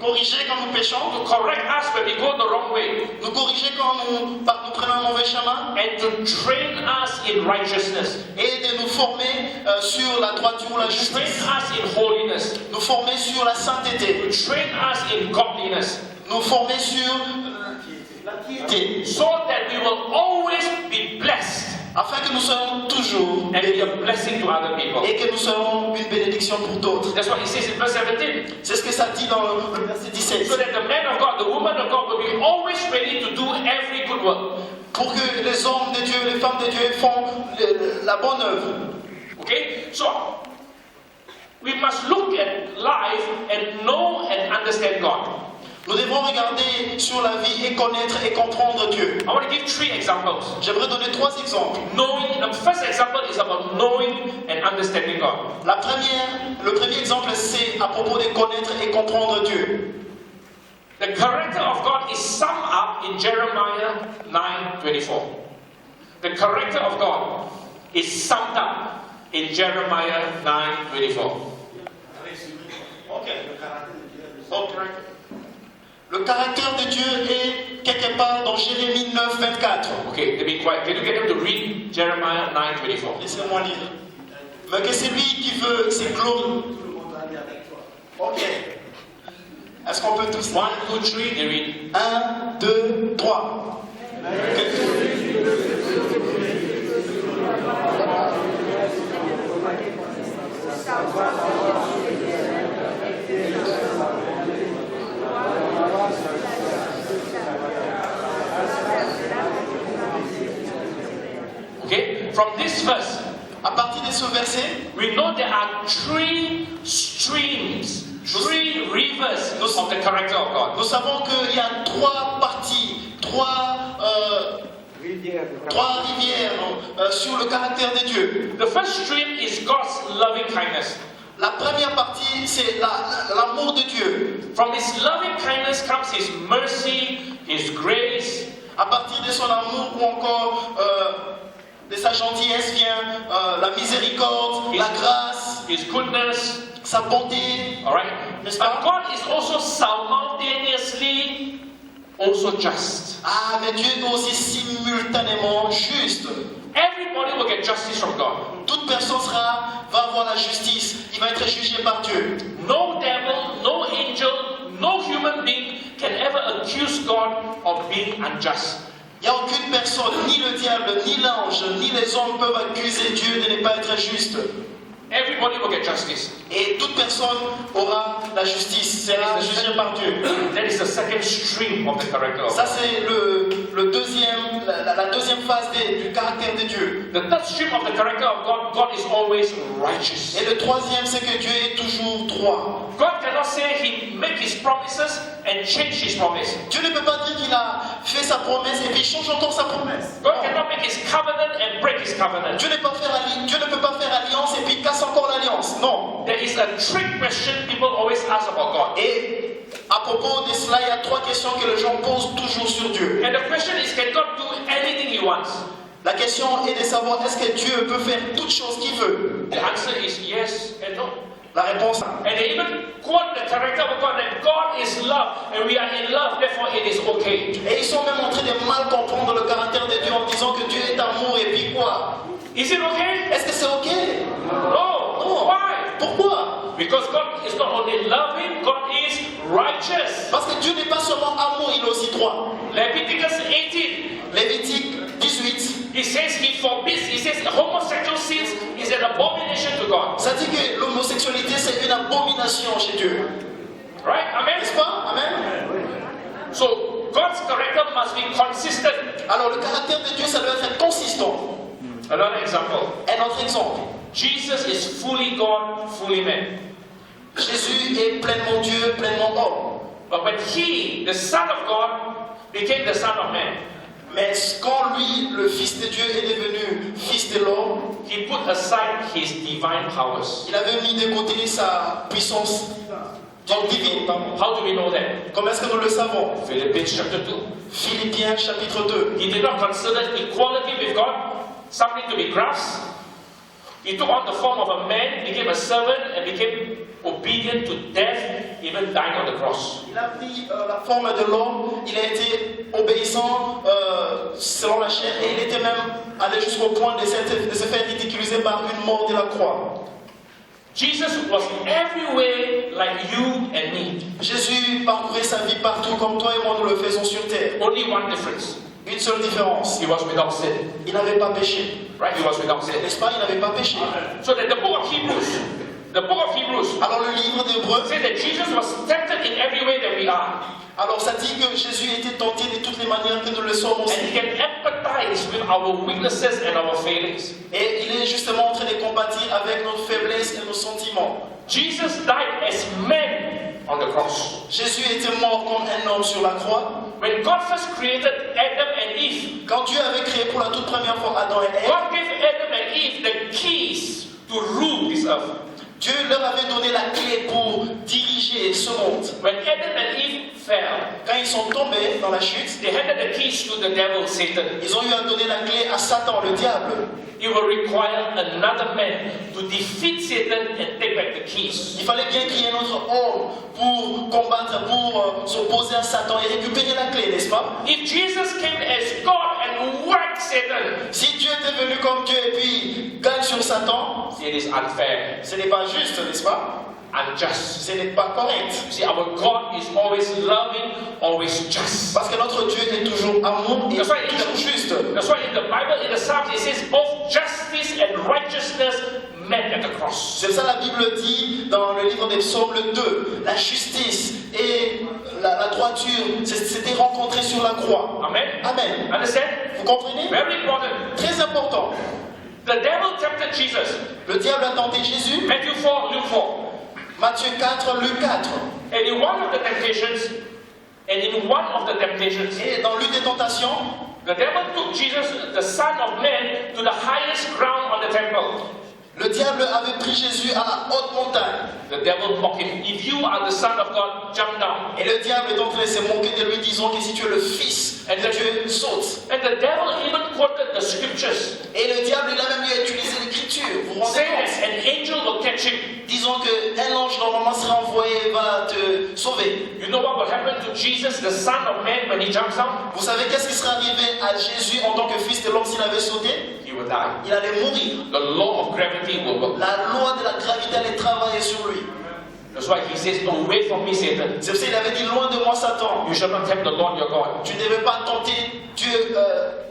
corriger quand nous péchons, To correct us when we go the wrong way. nous corriger quand nous prenons un mauvais chemin And to train us in righteousness. et de nous former sur la droiture ou la Train justice, us in holiness. nous former sur la sainteté, To train us in godliness. nous former sur la piété, So that we will always be blessed afin que nous soyons toujours and be a blessing to other people. et que nous serons une bénédiction pour d'autres. That's what he says in verse 17. C'est ce que ça dit dans le verset 17. So that the man of God, the woman of God will be always ready to do every good work. Pour que les hommes de Dieu, les femmes de Dieu font la bonne œuvre. Okay? So we must look at life and know and understand God. Nous devons regarder sur la vie et connaître et comprendre Dieu. I want to give 3 examples. J'aimerais donner 3 exemples. The first example is about knowing and understanding God. Le premier exemple, c'est à propos de connaître et comprendre Dieu. The character of God is summed up in Jeremiah 9:24. The character of God is summed up in Jeremiah 9:24. Le caractère de Dieu est quelque part dans Jérémie 9, 24. Okay, let me quiet. Can you get them to read Jeremiah 9:24? Laissez-moi lire. Mais que celui qui veut ses glories. Ok. Est-ce qu'on peut tous 1, 2, 3, they read. 1, 2, 3. Okay, from this verse, À partir de ce verset, we know there are 3 streams, 3 rivers of the character of God. nous savons qu'il y a 3 parties, 3 rivières sur le caractère de Dieu. The first stream is God's loving kindness. La première partie, c'est l'amour de Dieu. From His loving kindness comes His mercy, His grace. À partir de son amour ou encore de sa gentillesse vient la miséricorde, la grâce, His goodness. sa bonté. All right. N'est-ce But pas? God is also simultaneously also just. Ah, mais Dieu est aussi simultanément juste. Everybody will get justice from God. Toute personne va avoir la justice. Il va être jugé par Dieu. No devil, no angel, no human being can ever accuse God of being unjust. Il n'y a aucune personne, ni le diable, ni l'ange, ni les hommes peuvent accuser Dieu de ne pas être juste. Everybody will get justice. Et toute personne aura la justice, sera jugée par Dieu. That is the second stream of the character of Ça God. c'est la deuxième phase du caractère de Dieu. The third stream of the character of God, God is always righteous. Et le troisième, c'est que Dieu est toujours droit. God cannot say He make His promises and change His promise. Dieu ne peut pas dire qu'il a fait sa promesse et puis il change encore sa promesse. God cannot make His covenant and break His covenant. Dieu ne peut pas faire alliance et puis casse encore l'alliance. Non. There is a trick question people always ask about God. Et à propos de cela, il y a 3 questions que les gens posent toujours sur Dieu. And the question is, can God do anything He wants? La question est de savoir est-ce que Dieu peut faire toutes choses qu'il veut. The answer is yes and no. La réponse. And they even quote the character of God, that God is love and we are in love, therefore it is okay. Et ils sont même en train de mal comprendre le caractère de Dieu en disant que Dieu est amour et puis quoi? Is it okay? Est-ce que c'est ok? No. Non. Why? Pourquoi? Because God is not only loving, God is righteous. Parce que Dieu n'est pas seulement amour, il est aussi droit. Leviticus 18, Lévitique 18, He says homosexual sins is an abomination to God. ça dit que l'homosexualité c'est une abomination chez Dieu. Right? Amen? N'est-ce pas? Amen. So God's character must be consistent. Alors le caractère de Dieu ça doit être consistant. Another example. Un autre exemple. Jesus is fully God, fully man. Jésus est pleinement Dieu, pleinement homme. But when He, the Son of God, became the Son of Man, Mais quand lui, le Fils de Dieu, est devenu Fils de l'homme, He put aside His divine powers. il avait mis de côté sa puissance divine. How do we know that? Comment est-ce que nous le savons? Philippians chapter 2. Philippiens chapitre 2. He did not consider equality with God something to be grasped. He took on the form of a man, became a servant, and became obedient to death, even dying on the cross. Il a pris la forme de l'homme, il a été obéissant selon la chair et il était même allé jusqu'au point de se faire ridiculiser par une mort de la croix. Jesus was everywhere like you and me. Jésus parcourait sa vie partout comme toi et moi nous le faisons sur terre. Only one difference. Une seule différence, He was without sin. il n'avait pas péché. Right? He was without sin. N'est-ce pas? Il n'avait pas péché. So that the book of Hebrews Alors le livre d'Hébreux, says that Jesus was tempted in every way that we are. alors ça dit que Jésus était tenté de toutes les manières que nous le sommes And aussi. He can empathize with our weaknesses and our failings. Et il est justement en train de compatir avec nos faiblesses et nos sentiments. Jesus died as man on the cross. Jésus était mort comme un homme sur la croix. When God first created Adam and Eve, Quand Dieu avait créé pour la toute première fois Adam et Ève, God gave Adam and Eve the keys to rule this earth. Dieu leur avait donné la clé pour diriger ce monde. When Adam and Eve fell, Quand ils sont tombés dans la chute, they handed the keys to the devil, Satan. ils ont eu à donner la clé à Satan, le diable. It will require another man to defeat Satan and take back the keys. Il fallait bien qu'il y ait un autre homme pour combattre, pour s'opposer à Satan et récupérer la clé, n'est-ce pas? If Jesus came as God and whacked Satan, Si Dieu était venu comme Dieu et puis gagne sur Satan, it is unfair. ce n'est pas juste, n'est-ce pas? unjust. Ce n'est pas correct. You see, our God is always loving, always just. Parce que notre Dieu est toujours amour et That's why in toujours juste. That's why in the Bible, in the Psalms, it says both justice and righteousness met at the cross. C'est ça la Bible dit dans le livre des Psaumes 2. La justice et la droiture s'étaient rencontrées sur la croix. Amen. Amen. Understand? Vous comprenez? Very important. Très important. The devil tempted Jesus. Le diable a tenté Jésus. Matthew 4, Luke 4. Matthieu 4, Luc 4. And in one of the temptations, Et dans l'une des tentations, the devil took Jesus, the Son of Man, to the highest ground on the temple. le diable avait pris Jésus à la haute montagne. The devil mocked him. If you are the Son of God, jump down. Et le diable est en train de se moquer de lui, disant que si tu es le Fils de Dieu, saute. And the devil even quoted the scriptures, Et le diable, il a même utilisé l'écriture. Vous vous rendez saying compte? that an angel will catch him. Disons qu'un ange normalement sera envoyé et va te sauver. You know what will happen to Jesus, the Son of Man, when he jumps down? Vous savez qu'est-ce qui serait arrivé à Jésus en tant que Fils de l'homme s'il avait sauté? He will die. Il allait mourir. The law of gravity will work. La loi de la gravité allait travailler sur lui. That's why he says, away from me, Satan. C'est pour ça qu'il avait dit, loin de moi Satan. You shall not tempt the Lord your God. Tu ne devais pas tenter Dieu,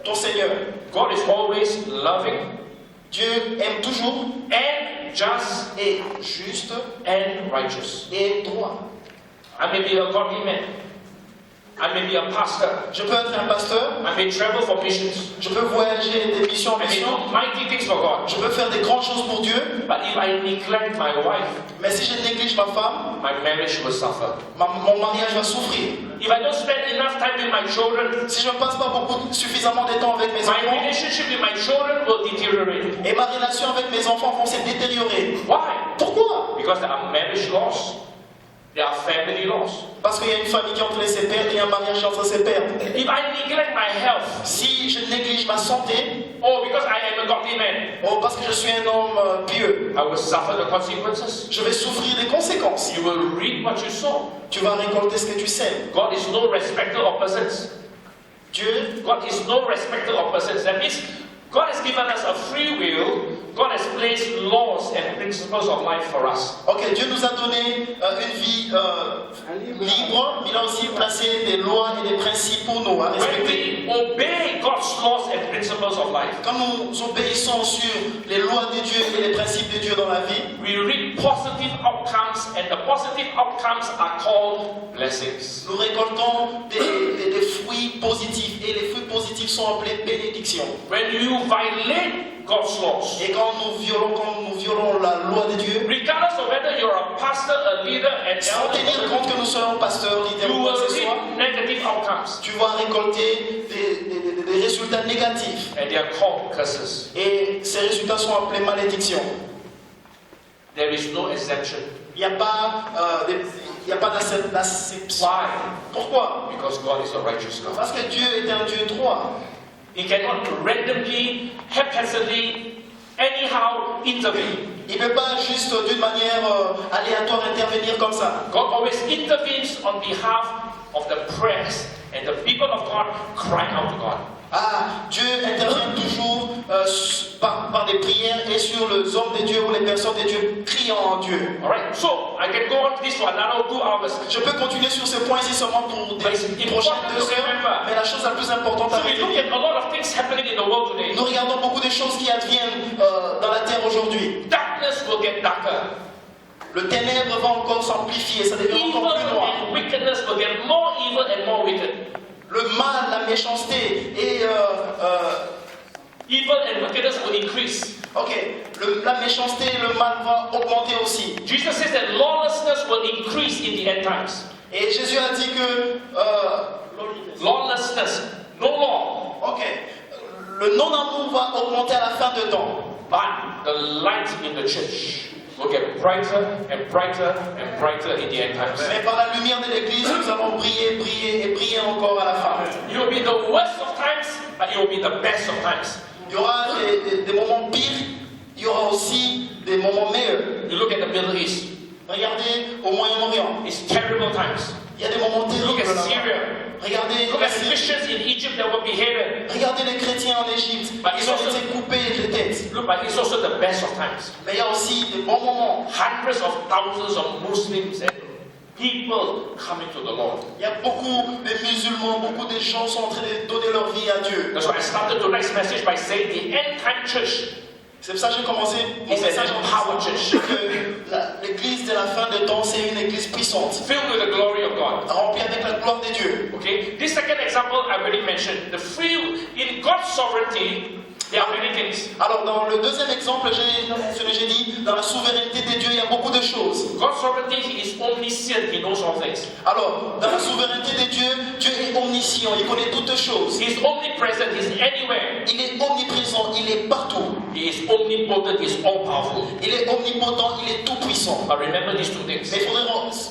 ton Seigneur. God is always loving Dieu aime toujours and just et juste and righteous. et droit. I may be a godly man. I may be a pastor. Je peux être un pasteur, I may travel for missions. je peux voyager des missions en I may mission, do mighty things for God. je peux faire des grandes choses pour Dieu, But if I neglect my wife, mais si je néglige ma femme, my marriage will suffer. mon mariage va souffrir. If I don't spend enough time with my children, Si je ne passe pas suffisamment de temps avec mes my enfants, relationship with my children will deteriorate. et ma relation avec mes enfants vont se détériorer. Why? Pourquoi? Because there are marriage laws. There are family laws. Parce qu'il y a une famille qui est en train de se perdre et un mariage qui est en train de se perdre. If I neglect my health, Si je néglige ma santé, or because I am a godly man, ou parce que je suis un homme pieux, I will suffer the consequences. je vais souffrir des conséquences. You will reap what you sow. Tu vas récolter ce que tu sèmes. God is no respecter of persons. God is no respecter of persons. That means God has given us a free will. God has placed laws and principles of life for us. Ok, Dieu nous a donné une vie libre, mais il a aussi placé des lois et des principes pour nous à When respecter. we obey God's laws and principles of life, Quand nous obéissons sur les lois de Dieu et les principes de Dieu dans la vie, we reap positive outcomes, and the positive outcomes are called blessings. nous récoltons des fruits positifs et les fruits positifs sont appelés bénédictions. When you violate God's laws, Et quand nous violons la loi de Dieu, regardless of whether you're a pastor, a leader, an sans tenir elder, compte que nous soyons pasteurs, leaders you ou quoi will que ce soit, reap negative outcomes, tu vas récolter des résultats négatifs. and they are called curses. Et ces résultats sont appelés malédictions. There is no exemption. Il n'y a pas d'acception. Why? Pourquoi? Because God is a righteous God. Parce que Dieu est un Dieu droit. He cannot randomly, haphazardly, anyhow intervene. Il ne peut pas juste d'une manière aléatoire intervenir comme ça. God always intervenes on behalf of the prayers, and the people of God cry out to God. Ah, Dieu intervient toujours par des prières et sur les hommes de Dieu ou les personnes de Dieu criant en Dieu. Alright, so I can go on this for another 2 hours. Je peux continuer sur ce point ici seulement pour des prochaines 2 heures, mais la chose la plus importante à So we look retenir, at a lot of things happening in the world today. nous regardons beaucoup de choses qui adviennent dans la terre aujourd'hui. Darkness will get darker. Le ténèbre va encore s'amplifier, ça devient Evil encore plus noir. and wickedness will get more evil and more wicked. Le mal, la méchanceté et Evil and wickedness will increase. la méchanceté et le mal va augmenter aussi. Jesus says that lawlessness will increase in the end times. Et Jésus a dit que Lawlessness, no law, le non-amour va augmenter à la fin de temps. but the light in the church will get brighter and brighter and brighter in the end times. Mais par la lumière de l'Église, nous allons briller, briller et briller encore à la fin. It will be the worst of times, but it will be the best of times. Il y aura des moments pires, il y aura aussi des moments meilleurs. You look at the Middle East, Regardez au Moyen-Orient, it's terrible times. il y a des moments Look terribles at là-bas. Syria, Regardez, Look at the Christians in Egypt that were beheaded. regardez les chrétiens en Égypte. Ils ont été coupés les têtes. Look, but it's also the best of times. Mais il y a aussi des bons moments. Hundreds of thousands of Muslims and people coming to the Lord. Il y a beaucoup de musulmans, beaucoup de gens sont en train de donner leur vie à Dieu. That's why I started tonight's message by saying the end time church C'est pour ça que j'ai commencé mon is message an en empowered disant church, que l'église de la fin des temps, c'est une église puissante, filled with the glory of God. remplie avec la gloire de Dieu. Okay? This second example I already mentioned. The free in God's sovereignty, there are many things. Alors, dans le deuxième exemple, j'ai dit, dans la souveraineté de Dieu, il y a beaucoup de choses. God's sovereignty, He is omniscient, He knows all things. Alors, dans la souveraineté de Dieu, Dieu est omniscient, il connaît toutes choses. He is omnipresent, He is anywhere. Il est omniprésent, il est partout. He is omnipotent, He is all powerful. Il est omnipotent, il est tout puissant. But remember these two things. Mais il faudrait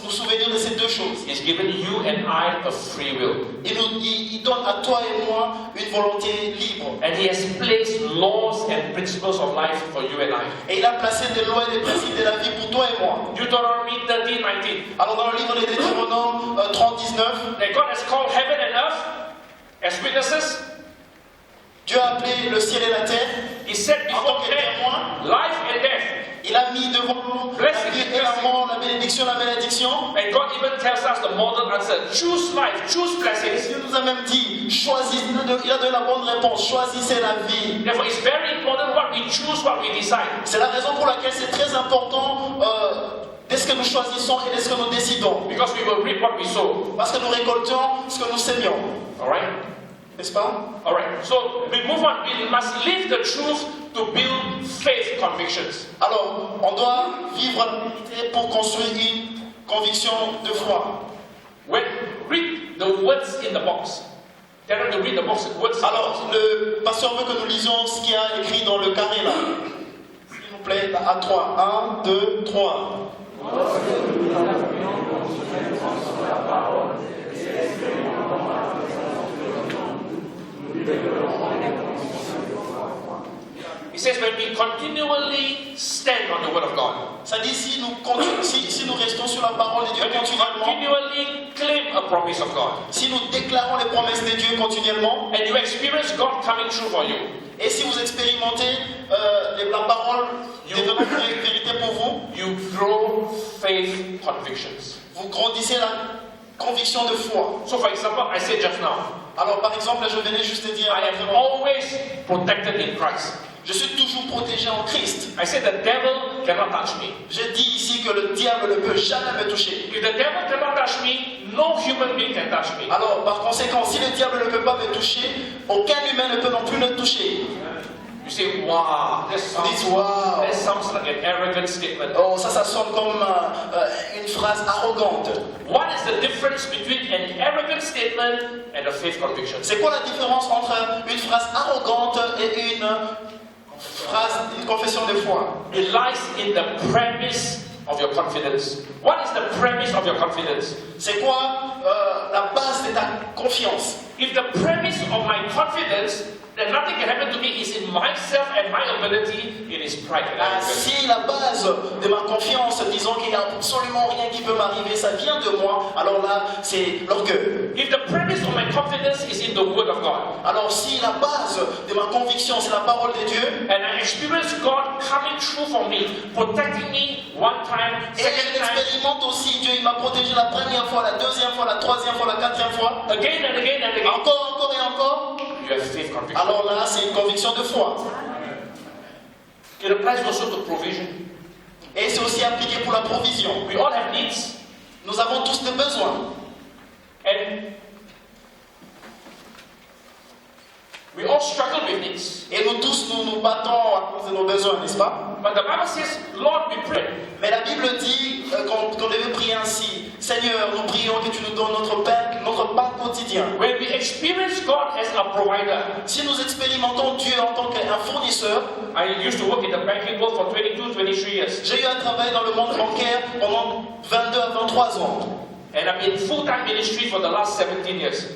nous souvenir de ces deux choses. He's given you and I a free will. Il donne à toi et moi une volonté libre. And He has placed laws and principles of life for you and I. Et il a placé des lois et des principes de la vie pour toi et moi. Deuteronomy 13:19. Alors dans le livre de Deutéronome 30:19, That God has called heaven and earth as witnesses. Dieu a appelé le ciel et la terre He said en tant before que them, témoin. life and death. Il a mis devant la vie et la mort, la bénédiction, la malédiction. And God even tells us the model answer. Choose life, choose blessings. Dieu nous a même dit, choisissez, il a donné la bonne réponse, choisissez la vie. Therefore, it's very important what we choose, what we decide. C'est la raison pour laquelle c'est très important de ce que nous choisissons et de ce que nous décidons. Because we will reap what we sow. Parce que nous récoltons ce que nous sémions. Alright? N'est-ce pas? Alright. So we move on. We must live the truth to build faith convictions. Alors, on doit vivre la vérité pour construire une conviction de foi. When read the words in the box. Darren, to read the box words. In the Alors, box. le pasteur veut que nous lisions ce qu'il y a écrit dans le carré là. S'il vous plaît, à 3. 1, 2, 3. It says when we continually stand on the word of God. Ça dit si nous restons sur la parole de Dieu When we continuellement, continually claim a promise of God. si nous déclarons les promesses de Dieu continuellement, And you experience God coming true for you. et si vous expérimentez la parole devenant une vérité pour vous, You grow faith convictions. vous grandissez la conviction de foi. So for example, I said just now, Alors par exemple, je venais juste de dire, I am always protected in Christ. je suis toujours protégé en Christ. I said the devil cannot touch me. Je dis ici que le diable ne peut jamais me toucher. If the devil cannot touch me, no human being can touch me. Alors par conséquent, si le diable ne peut pas me toucher, aucun humain ne peut non plus me toucher. You say, wow, that This wow. sounds like an arrogant statement. Oh, ça sonne comme une phrase arrogante. What is the difference between an arrogant statement and a faith conviction? C'est quoi la différence entre une phrase arrogante et une confession de foi? It lies in the premise of your confidence. What is the premise of your confidence? C'est quoi la base de ta confiance? If the premise of my confidence that nothing can happen to me is in myself and my ability, it is pride and arrogance. Si la base de ma confiance, disons qu'il n'y a absolument rien qui peut m'arriver, ça vient de moi, alors là, c'est l'orgueil. If the premise of my confidence is in the Word of God, Alors si la base de ma conviction, c'est la parole de Dieu, and I experience God coming through for me, protecting me one time, et second je time, l'expérimente aussi, Dieu il m'a protégé la première fois, la deuxième fois, la troisième fois, la quatrième fois, again and again and again, encore et encore, you have faith conviction. alors là, c'est une conviction de foi. It applies also to provision. Et c'est aussi appliqué pour la provision. We all have needs, Nous avons tous des besoins. and we all struggle with needs. Et nous tous, nous battons à cause de nos besoins, n'est-ce pas? But the Bible says, Lord, we pray. Mais la Bible dit qu'on devait prier ainsi. Seigneur, nous prions que tu nous donnes notre pain quotidien. When we experience God as a provider, Si nous expérimentons Dieu en tant qu'un fournisseur, I used to work in the banking world for 22, 23 years. j'ai eu un travail dans le monde bancaire pendant 22 à 23 ans. And I'm in full-time ministry for the last 17 years.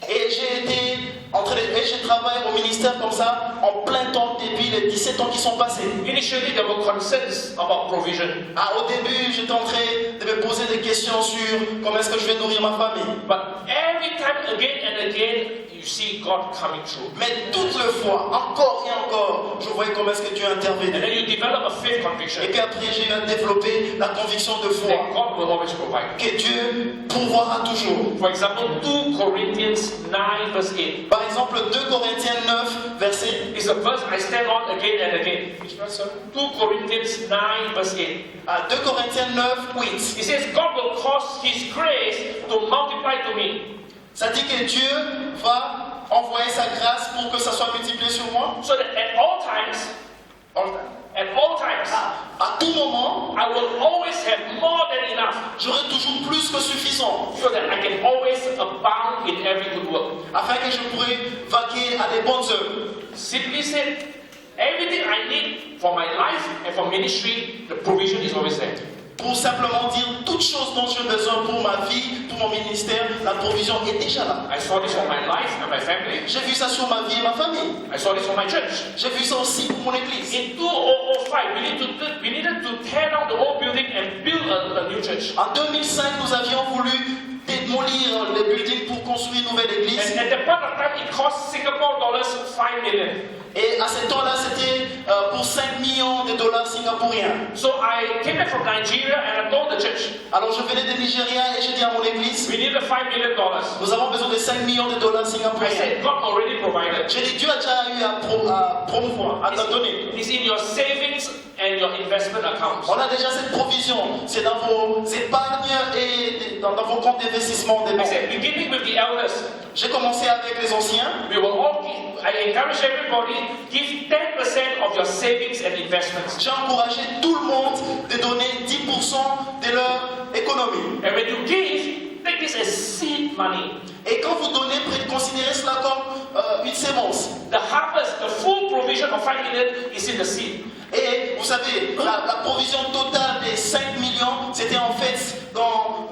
Et j'ai travaillé au ministère comme ça en plein temps depuis les 17 ans qui sont passés. Initially, there were concerns about provision. Au début, j'étais en train de me poser des questions sur comment est-ce que je vais nourrir ma famille. But every time again and again, you see God coming through. Mais toutes les fois, encore et encore, je voyais comment est-ce que Dieu And intervenait. then you develop a faith conviction Et puis après, j'ai développé la conviction de foi that God will always provide. que Dieu pourvoira toujours. For example, 2 Corinthians 9 verse 8 Par exemple, 2 Corinthiens 9, verset is a verse I stand on again and again. Which verse, sir? 2 Corinthians 9 verse 8. à 2 Corinthiens 9, 8. It says, God will cause His grace to multiply to me, Ça dit que Dieu va envoyer sa grâce pour que ça soit multiplié sur moi. so that at all times, À tout moment, I will always have more than enough, j'aurai toujours plus que suffisant, so that I can always abound in every good work. afin que je pourrai vaquer à des bonnes œuvres. Simply said, everything I need for my life and for ministry, the provision is always there. Pour simplement dire toutes choses dont j'ai besoin pour ma vie, pour mon ministère, la provision est déjà là. I saw this for my life and my family. J'ai vu ça sur ma vie et ma famille. I saw this for my church. J'ai vu ça aussi pour mon église. In 2005, we needed to tear down the old building and build a new church. En 2005, nous avions voulu démolir les buildings pour construire une nouvelle église. And at that point of time, it cost Singapore dollars 5 million. Et à ce temps-là, c'était pour 5 millions de dollars singapouriens. So I came back from Nigeria and I told the church, Alors je venais de Nigeria et j'ai dit à mon église, we need the $5 million. nous avons besoin de 5 millions de dollars I singapouriens. said, God already provided. J'ai dit, Dieu a déjà eu à promouvoir, à te donner. It's in your savings and your investment accounts. On a déjà cette provision, c'est dans vos épargnes et dans vos comptes d'investissement des I banques. said, beginning with the elders, J'ai commencé avec les anciens. we will all give, I encourage everybody, give 10% of your savings and investments. J'ai encouragé tout le monde de donner 10% de leur économie. And when you give, take this as seed money. Et quand vous donnez, considérez cela comme une sémence. The harvest, the full provision of 5 million is in the seed. Et vous savez, la provision totale des 5 millions, c'était en fait dans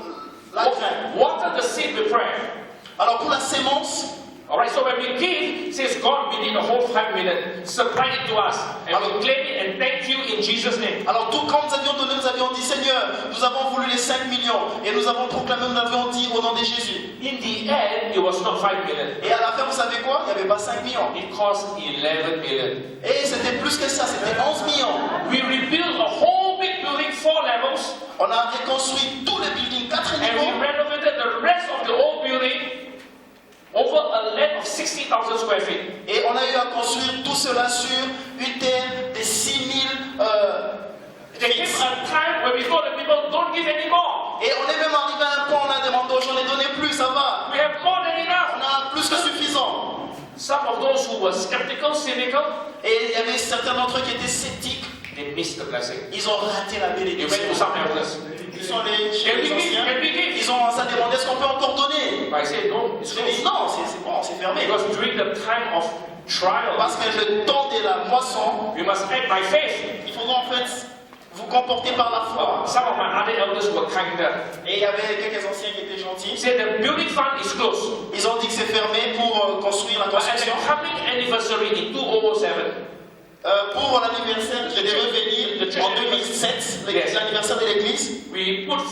la graine. Water the seed with prayer. Alors pour la sémence, Alright, so when we give, it says, God, we need the whole 5 million. Supply it to us. And we'll claim it and thank you in Jesus' name. alors tout quand nous avions donné, nous avions dit, Seigneur, nous avons voulu les 5 millions. Et nous avons proclamé, nous avions dit au nom de Jésus. In the end, it was not 5 million. Et à la fin, vous savez quoi? Il n'y avait pas 5 millions. It cost 11 million. Et c'était plus que ça, c'était 11 millions. We rebuilt a whole big building, 4 levels, On a reconstruit tous les buildings, 4 and we niveaux. renovated the rest of the old building over a land of 60,000 square feet. Et on a eu à construire tout cela sur une terre de 6000 There came feet. a time when we told the people, don't give anymore. Et on est même arrivé à un point, on a demandé aux gens de donner plus, ça va. We have more than On enough. a plus que suffisant. Some of those who were skeptical, cynical, Et il y avait certains d'entre eux qui étaient sceptiques. they missed the blessing. Ils ont raté la They went to bénédiction. some elders. Ils sont allés chez Can we les give? anciens. Can we give? Ils ont commencé à demander est-ce qu'on peut encore donner. But I said, no, it's J'ai dit closed. non, c'est bon, c'est fermé. Because during the time of trial, Parce que le temps de la moisson, we must act by faith. il faudra en fait vous comporter par la foi. Some of my other elders were kinder. Et il y avait quelques anciens qui étaient He gentils. said the building fund is closed. Ils ont dit que c'est fermé pour construire la But at construction. the coming anniversary in 2007, Pour l'anniversaire, je devais venir en 2007, l'anniversaire de l'église. we put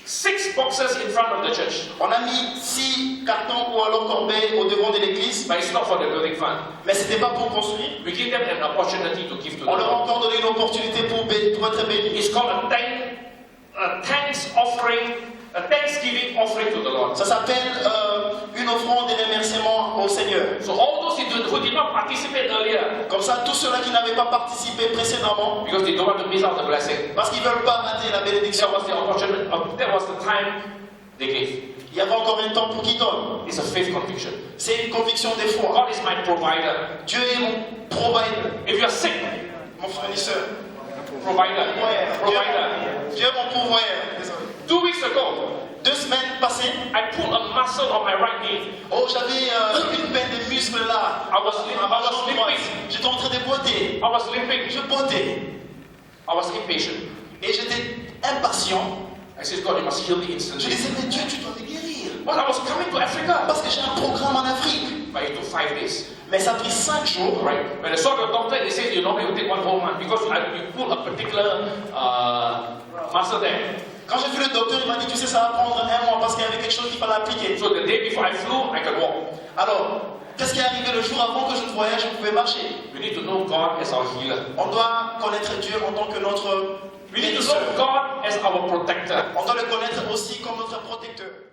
6 boxes in front of the church. On a mis 6 cartons ou alors corbeilles au devant de l'église, But it's not for the building fund. mais c'était pas pour construire. We give them an opportunity to give to the On leur a Lord. encore donné une opportunité pour être bénis. It's called a thanks offering, a thanksgiving offering to the Lord. Ça s'appelle une offrande de remerciement au Seigneur. So all those who did not participate earlier, Comme ça, tous ceux-là qui n'avaient pas participé précédemment, because they don't want to miss out the blessing, parce qu'ils ne veulent pas rater la bénédiction, that was the opportunity. That was the time they gave. il y avait encore un temps pour qu'ils donnent. It's a faith conviction. C'est une conviction de foi. God is my provider. Dieu est mon provider, If you are sick, mon fournisseur. provider, Pourvoyeur. provider. Dieu est mon pourvoyeur. Désolé. 2 weeks ago, 2 semaines passées, I pulled a muscle on my right knee. oh, j'avais une peine de muscle là. I was limping. J'étais en train de boiter. I was limping. Je boitais. I was impatient. Et j'étais impatient. I said, God, you must heal me Je instantly. disais, mais Dieu, tu dois me guérir. Well, I was coming to Africa. Parce que j'ai un programme en Afrique. but it took 5 days. Mais ça a pris 5 jours. Right? When I saw the doctor, he said, you normally will take 1 whole month because you put a particular muscle there. Quand j'ai vu le docteur, il m'a dit, tu sais, ça va prendre 1 mois parce qu'il y avait quelque chose qu'il fallait appliquer. So the day before I flew, I could walk. Alors, qu'est-ce qui est arrivé le jour avant que je voyage, je pouvais marcher. We need to know God as our healer. On doit connaître Dieu en tant que notre We need to know God as our protector. On doit le connaître aussi comme notre protecteur.